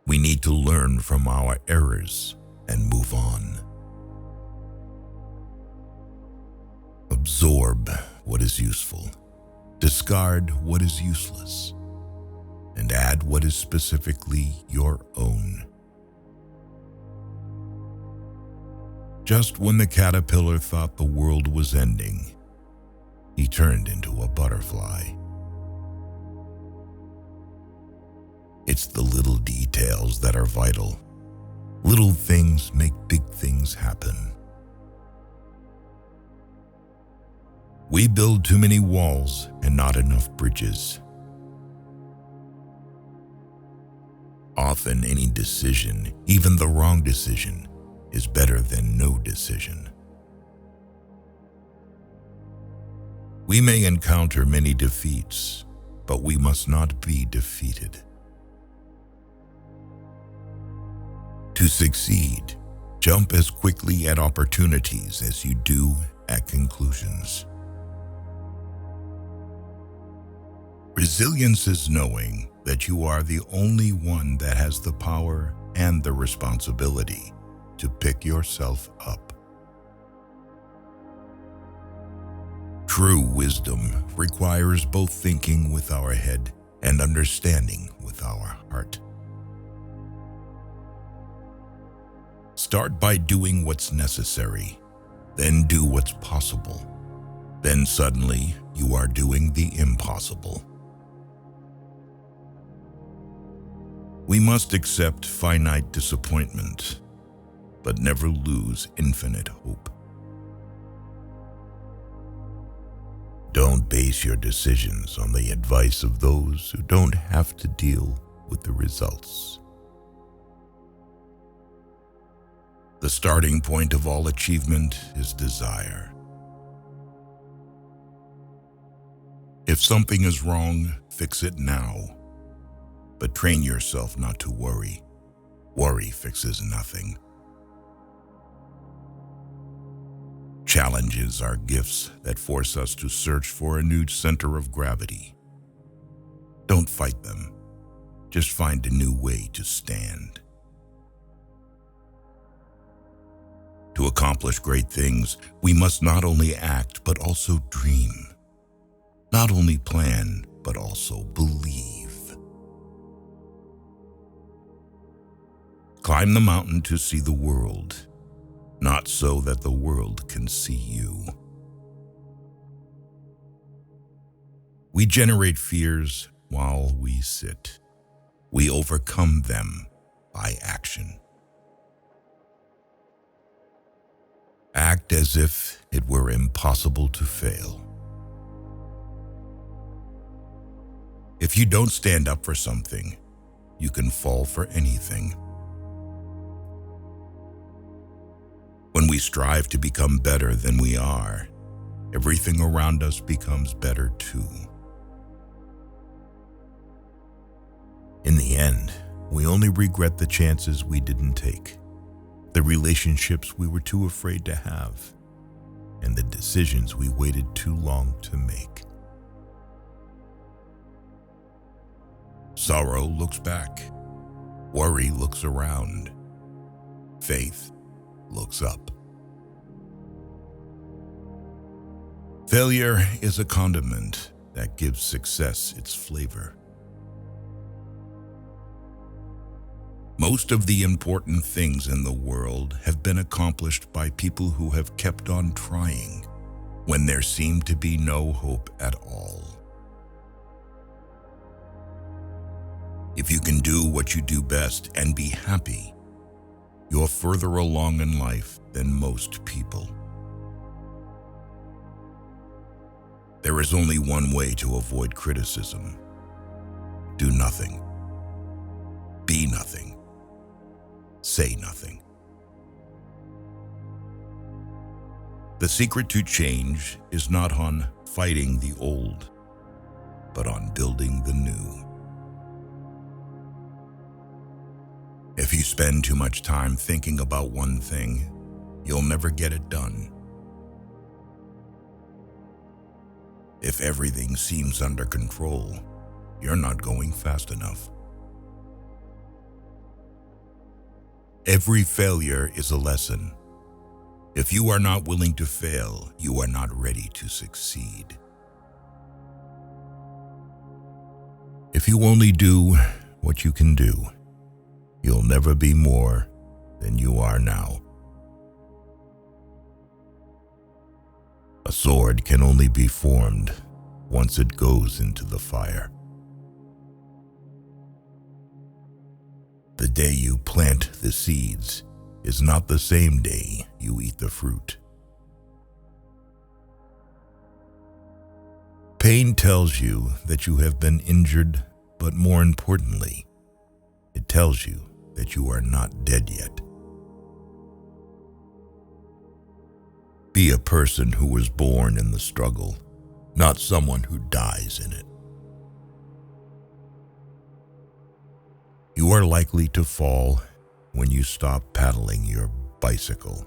We need to learn from our errors and move on. Absorb what is useful, discard what is useless, and add what is specifically your own. Just when the caterpillar thought the world was ending, he turned into a butterfly. It's the little details that are vital. Little things make big things happen. We build too many walls and not enough bridges. Often any decision, even the wrong decision, is better than no decision. We may encounter many defeats, but we must not be defeated. To succeed, jump as quickly at opportunities as you do at conclusions. Resilience is knowing that you are the only one that has the power and the responsibility to pick yourself up. True wisdom requires both thinking with our head and understanding with our heart. Start by doing what's necessary, then do what's possible. Then suddenly you are doing the impossible. We must accept finite disappointment, but never lose infinite hope. Don't base your decisions on the advice of those who don't have to deal with the results. The starting point of all achievement is desire. If something is wrong, fix it now. But train yourself not to worry. Worry fixes nothing. Challenges are gifts that force us to search for a new center of gravity. Don't fight them. Just find a new way to stand. To accomplish great things, we must not only act, but also dream. Not only plan, but also believe. Climb the mountain to see the world, not so that the world can see you. We generate fears while we sit. We overcome them by action. Act as if it were impossible to fail. If you don't stand up for something, you can fall for anything. When we strive to become better than we are, everything around us becomes better too. In the end, we only regret the chances we didn't take, the relationships we were too afraid to have, and the decisions we waited too long to make. Sorrow looks back. Worry looks around. Faith looks up. Failure is a condiment that gives success its flavor. Most of the important things in the world have been accomplished by people who have kept on trying when there seemed to be no hope at all. If you can do what you do best and be happy, you're further along in life than most people. There is only one way to avoid criticism. Do nothing. Be nothing. Say nothing. The secret to change is not on fighting the old, but on building the new. If you spend too much time thinking about one thing, you'll never get it done. If everything seems under control, you're not going fast enough. Every failure is a lesson. If you are not willing to fail, you are not ready to succeed. If you only do what you can do, you'll never be more than you are now. A sword can only be formed once it goes into the fire. The day you plant the seeds is not the same day you eat the fruit. Pain tells you that you have been injured, but more importantly, it tells you that you are not dead yet. Be a person who was born in the struggle, not someone who dies in it. You are likely to fall when you stop paddling your bicycle.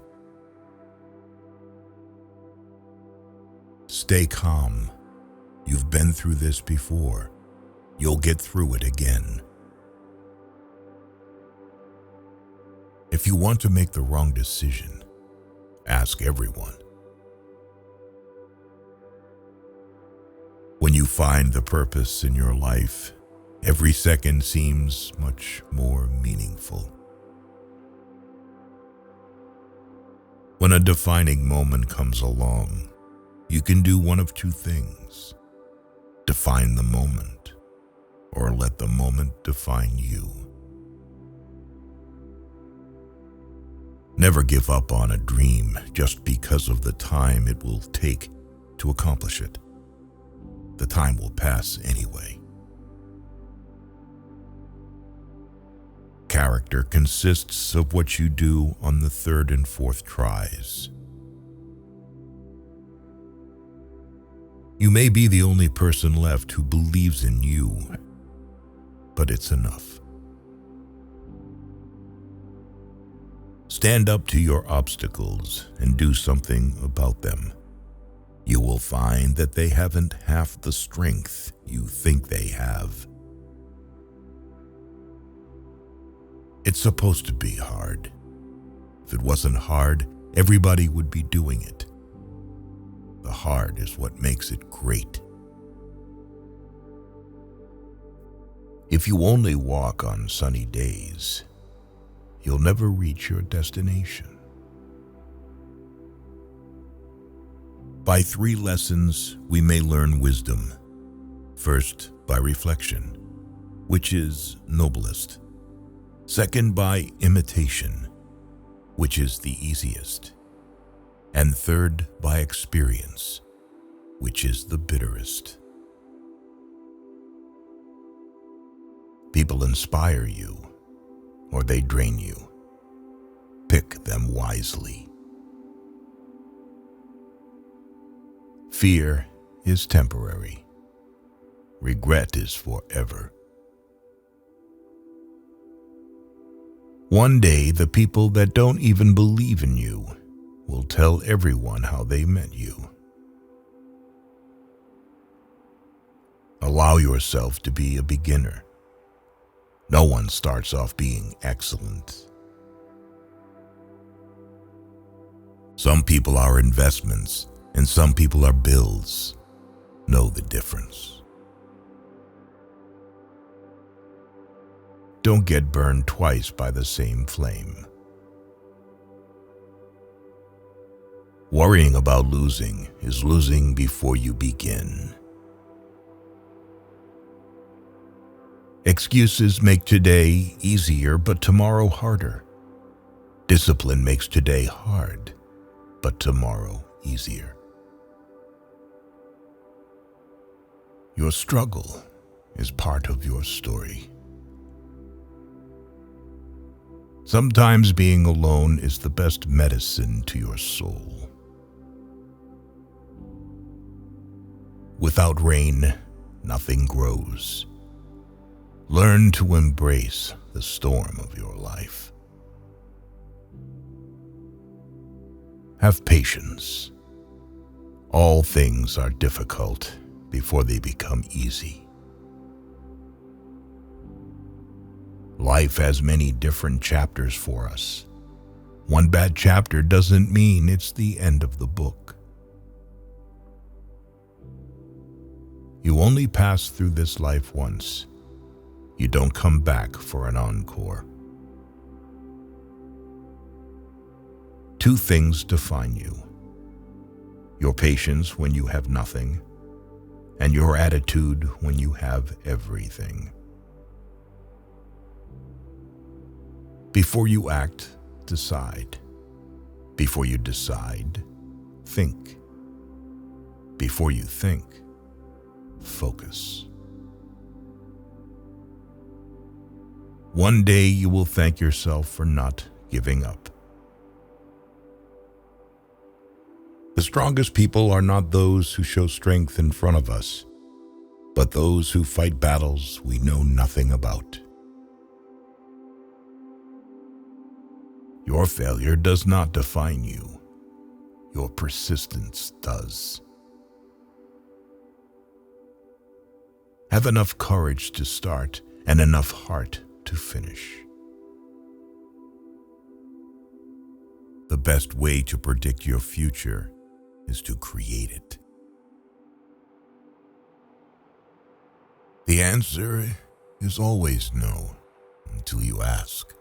Stay calm. You've been through this before. You'll get through it again. If you want to make the wrong decision, ask everyone. When you find the purpose in your life, every second seems much more meaningful. When a defining moment comes along, you can do one of two things: define the moment, or let the moment define you. Never give up on a dream just because of the time it will take to accomplish it. The time will pass anyway. Character consists of what you do on the third and fourth tries. You may be the only person left who believes in you, but it's enough. Stand up to your obstacles and do something about them. You will find that they haven't half the strength you think they have. It's supposed to be hard. If it wasn't hard, everybody would be doing it. The hard is what makes it great. If you only walk on sunny days, you'll never reach your destination. By 3 lessons, we may learn wisdom. First, by reflection, which is noblest. Second, by imitation, which is the easiest. and third by experience, which is the bitterest. People inspire you, or they drain you. Pick them wisely. Fear is temporary. Regret is forever. One day, the people that don't even believe in you will tell everyone how they met you. Allow yourself to be a beginner. No one starts off being excellent. Some people are investments, and some people are bills. Know the difference. Don't get burned twice by the same flame. Worrying about losing is losing before you begin. Excuses make today easier, but tomorrow harder. Discipline makes today hard, but tomorrow easier. Your struggle is part of your story. Sometimes being alone is the best medicine to your soul. Without rain, nothing grows. Learn to embrace the storm of your life. Have patience. All things are difficult before they become easy. Life has many different chapters for us. One bad chapter doesn't mean it's the end of the book. You only pass through this life once. You don't come back for an encore. Two things define you: your patience when you have nothing, and your attitude when you have everything. Before you act, decide. Before you decide, think. Before you think, focus. One day you will thank yourself for not giving up. The strongest people are not those who show strength in front of us, but those who fight battles we know nothing about. Your failure does not define you. Your persistence does. Have enough courage to start and enough heart to finish. The best way to predict your future is to create it. The answer is always no until you ask.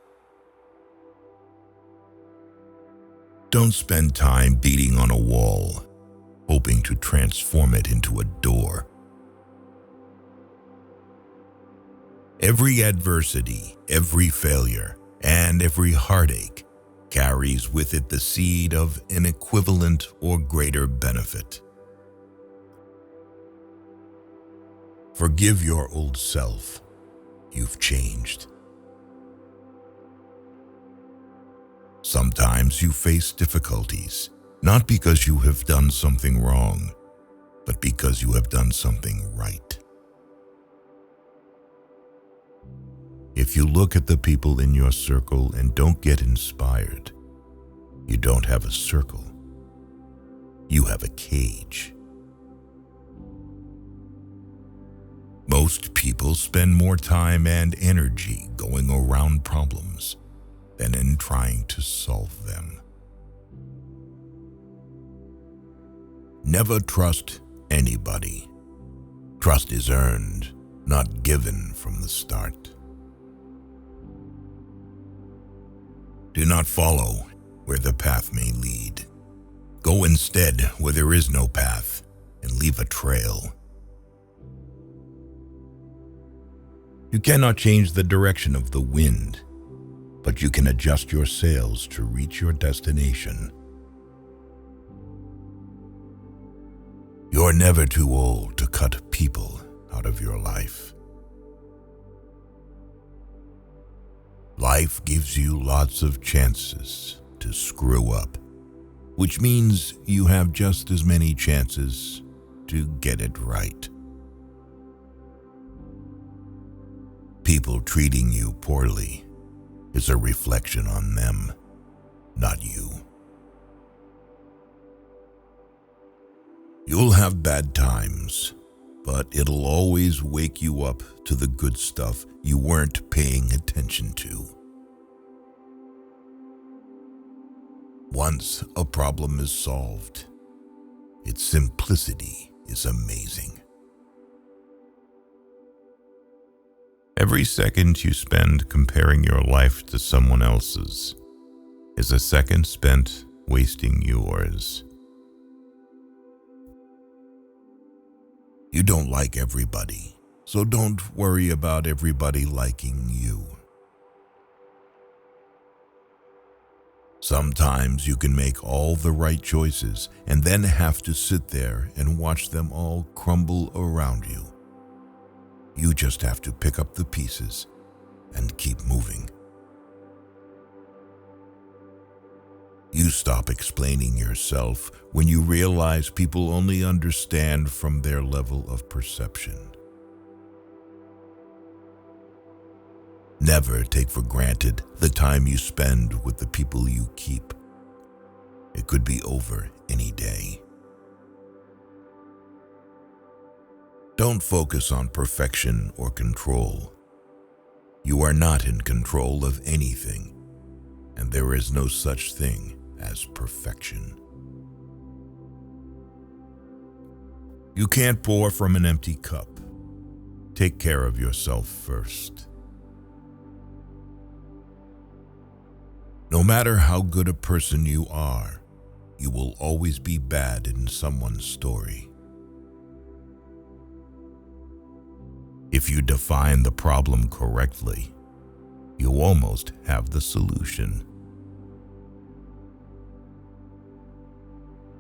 Don't spend time beating on a wall, hoping to transform it into a door. Every adversity, every failure, and every heartache carries with it the seed of an equivalent or greater benefit. Forgive your old self. You've changed. Sometimes you face difficulties, not because you have done something wrong, but because you have done something right. If you look at the people in your circle and don't get inspired, you don't have a circle. You have a cage. Most people spend more time and energy going around problems than in trying to solve them. Never trust anybody. Trust is earned, not given from the start. Do not follow where the path may lead. Go instead where there is no path and leave a trail. You cannot change the direction of the wind, but you can adjust your sails to reach your destination. You're never too old to cut people out of your life. Life gives you lots of chances to screw up, which means you have just as many chances to get it right. People treating you poorly is a reflection on them, not you. You'll have bad times, but it'll always wake you up to the good stuff you weren't paying attention to. Once a problem is solved, its simplicity is amazing. Every second you spend comparing your life to someone else's is a second spent wasting yours. You don't like everybody, so don't worry about everybody liking you. Sometimes you can make all the right choices and then have to sit there and watch them all crumble around you. You just have to pick up the pieces and keep moving. You stop explaining yourself when you realize people only understand from their level of perception. Never take for granted the time you spend with the people you keep. It could be over any day. Don't focus on perfection or control. You are not in control of anything, and there is no such thing as perfection. You can't pour from an empty cup. Take care of yourself first. No matter how good a person you are, you will always be bad in someone's story. If you define the problem correctly, you almost have the solution.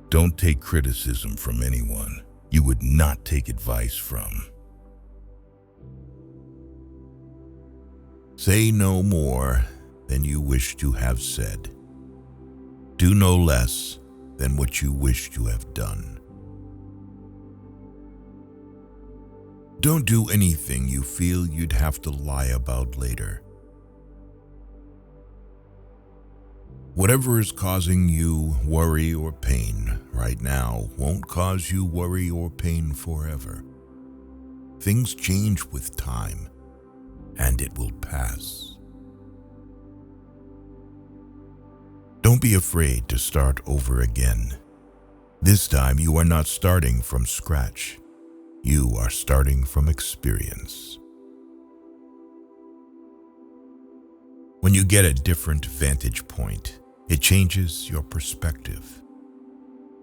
Don't take criticism from anyone you would not take advice from. Say no more than you wish to have said. Do no less than what you wish to have done. Don't do anything you feel you'd have to lie about later. Whatever is causing you worry or pain right now won't cause you worry or pain forever. Things change with time, and it will pass. Don't be afraid to start over again. This time you are not starting from scratch. You are starting from experience. When you get a different vantage point, it changes your perspective.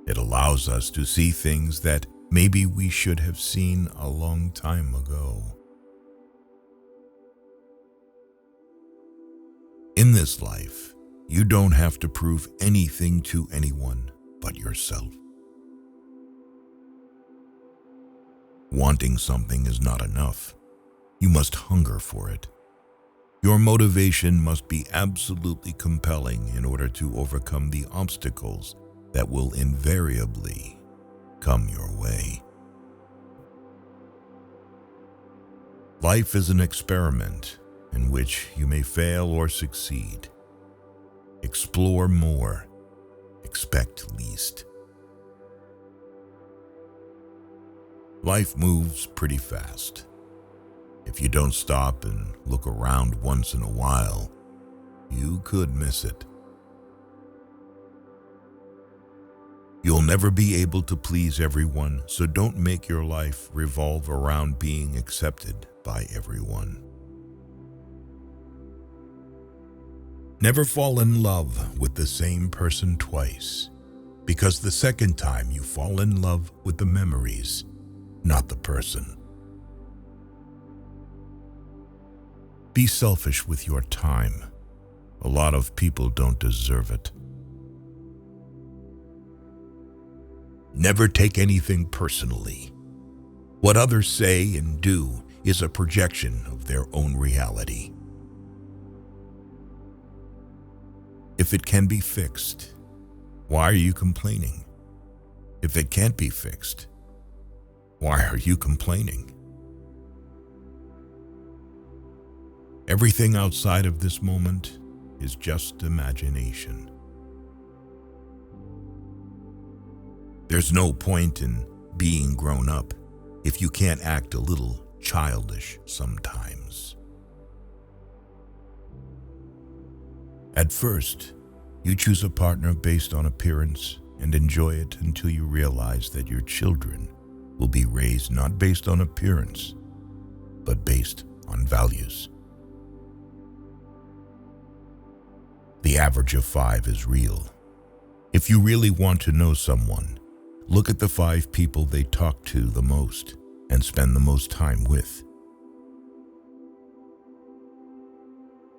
It allows us to see things that maybe we should have seen a long time ago. In this life, you don't have to prove anything to anyone but yourself. Wanting something is not enough. You must hunger for it. Your motivation must be absolutely compelling in order to overcome the obstacles that will invariably come your way. Life is an experiment in which you may fail or succeed. Explore more, expect least. Life moves pretty fast. If you don't stop and look around once in a while, you could miss it. You'll never be able to please everyone, so don't make your life revolve around being accepted by everyone. Never fall in love with the same person twice, because the second time you fall in love with the memories, not the person. Be selfish with your time. A lot of people don't deserve it. Never take anything personally. What others say and do is a projection of their own reality. If it can be fixed, why are you complaining? If it can't be fixed, why are you complaining? Everything outside of this moment is just imagination. There's no point in being grown up if you can't act a little childish sometimes. At first, you choose a partner based on appearance and enjoy it until you realize that your children will be raised not based on appearance, but based on values. The average of 5 is real. If you really want to know someone, look at the 5 people they talk to the most and spend the most time with.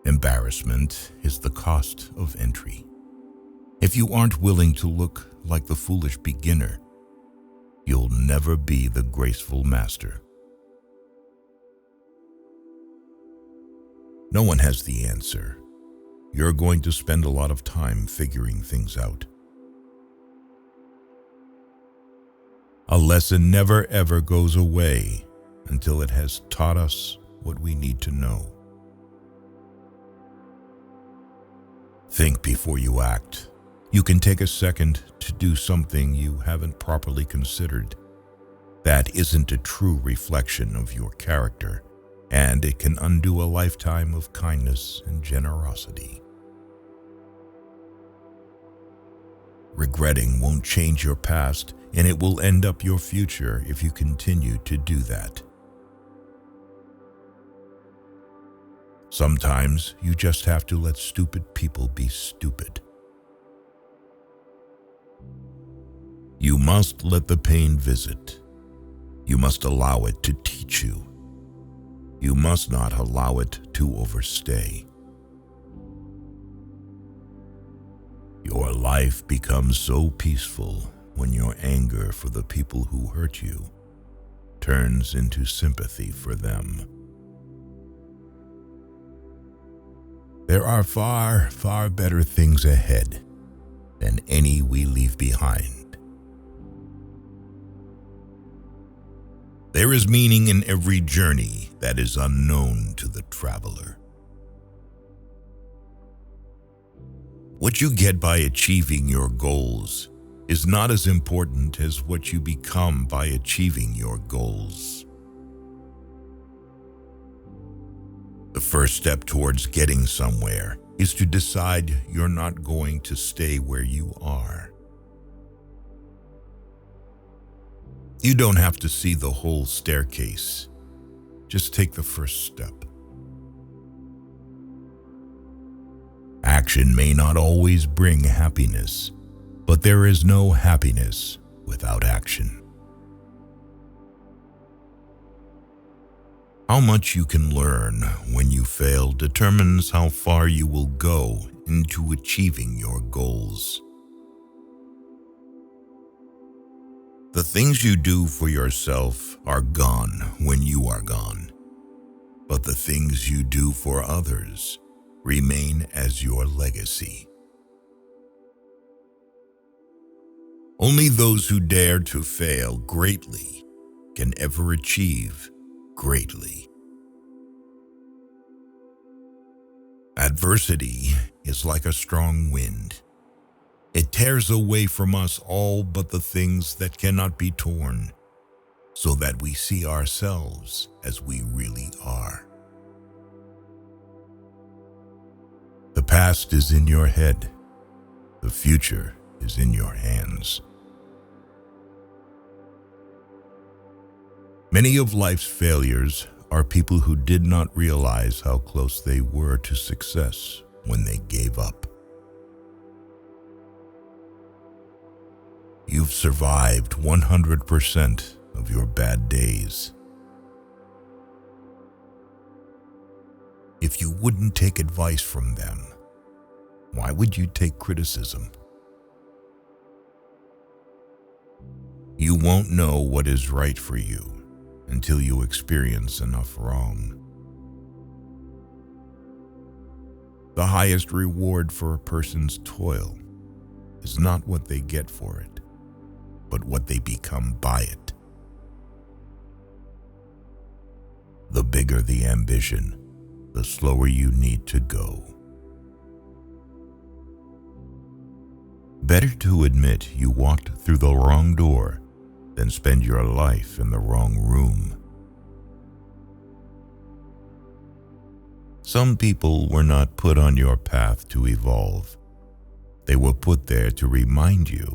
Embarrassment is the cost of entry. If you aren't willing to look like the foolish beginner, you'll never be the graceful master. No one has the answer. You're going to spend a lot of time figuring things out. A lesson never ever goes away until it has taught us what we need to know. Think before you act. You can take a second to do something you haven't properly considered. That isn't a true reflection of your character, and it can undo a lifetime of kindness and generosity. Regretting won't change your past, and it will end up your future if you continue to do that. Sometimes you just have to let stupid people be stupid. You must let the pain visit. You must allow it to teach you. You must not allow it to overstay. Your life becomes so peaceful when your anger for the people who hurt you turns into sympathy for them. There are far, far better things ahead than any we leave behind. There is meaning in every journey that is unknown to the traveler. What you get by achieving your goals is not as important as what you become by achieving your goals. The first step towards getting somewhere is to decide you're not going to stay where you are. You don't have to see the whole staircase. Just take the first step. Action may not always bring happiness, but there is no happiness without action. How much you can learn when you fail determines how far you will go into achieving your goals. The things you do for yourself are gone when you are gone, but the things you do for others remain as your legacy. Only those who dare to fail greatly can ever achieve greatly. Adversity is like a strong wind. It tears away from us all but the things that cannot be torn, so that we see ourselves as we really are. The past is in your head. The future is in your hands. Many of life's failures are people who did not realize how close they were to success when they gave up. You've survived 100% of your bad days. If you wouldn't take advice from them, why would you take criticism? You won't know what is right for you until you experience enough wrong. The highest reward for a person's toil is not what they get for it, but what they become by it. The bigger the ambition, the slower you need to go. Better to admit you walked through the wrong door than spend your life in the wrong room. Some people were not put on your path to evolve. They were put there to remind you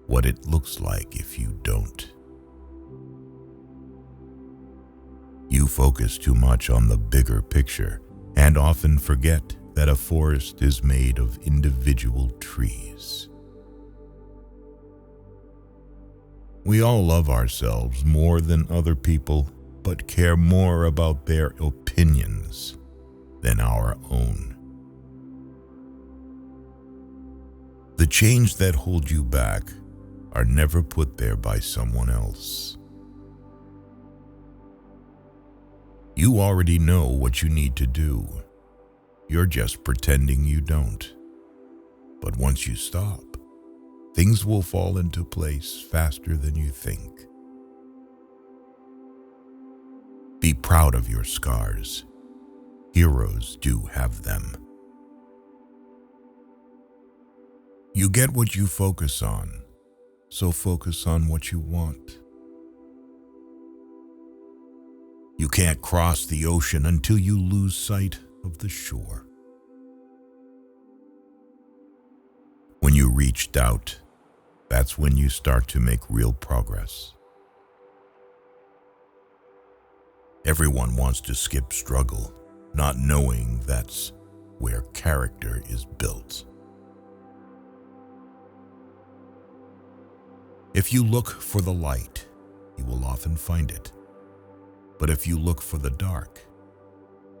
what it looks like if you don't. You focus too much on the bigger picture and often forget that a forest is made of individual trees. We all love ourselves more than other people, but care more about their opinions than our own. The chains that hold you back are never put there by someone else. You already know what you need to do. You're just pretending you don't. But once you stop, things will fall into place faster than you think. Be proud of your scars. Heroes do have them. You get what you focus on, so focus on what you want. You can't cross the ocean until you lose sight of the shore. When you reach doubt, that's when you start to make real progress. Everyone wants to skip struggle, not knowing that's where character is built. If you look for the light, you will often find it. But if you look for the dark,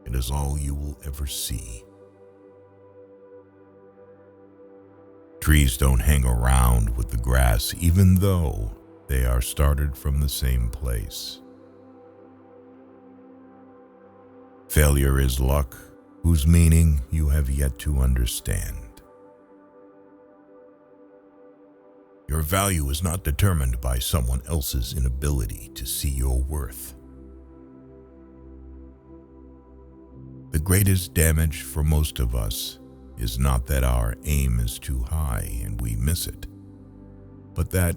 it is all you will ever see. Trees don't hang around with the grass, even though they are started from the same place. Failure is luck, whose meaning you have yet to understand. Your value is not determined by someone else's inability to see your worth. The greatest damage for most of us is not that our aim is too high and we miss it, but that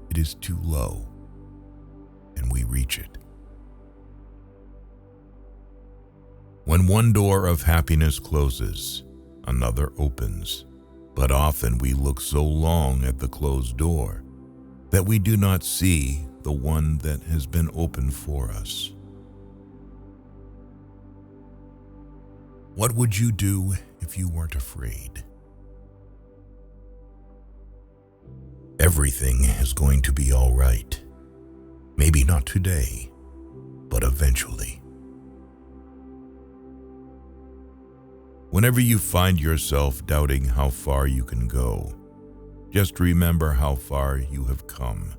it is too low and we reach it. When one door of happiness closes, another opens, but often we look so long at the closed door that we do not see the one that has been opened for us. What would you do if you weren't afraid? Everything is going to be all right. Maybe not today, but eventually. Whenever you find yourself doubting how far you can go, just remember how far you have come.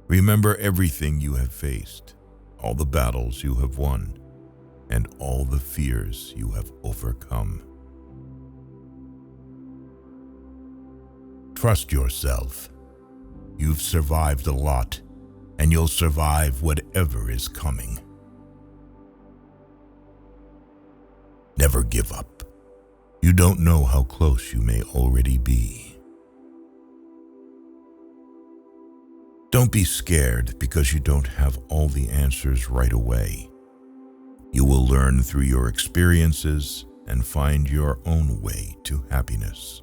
Remember everything you have faced, all the battles you have won, and all the fears you have overcome. Trust yourself. You've survived a lot, and you'll survive whatever is coming. Never give up. You don't know how close you may already be. Don't be scared because you don't have all the answers right away. You will learn through your experiences and find your own way to happiness.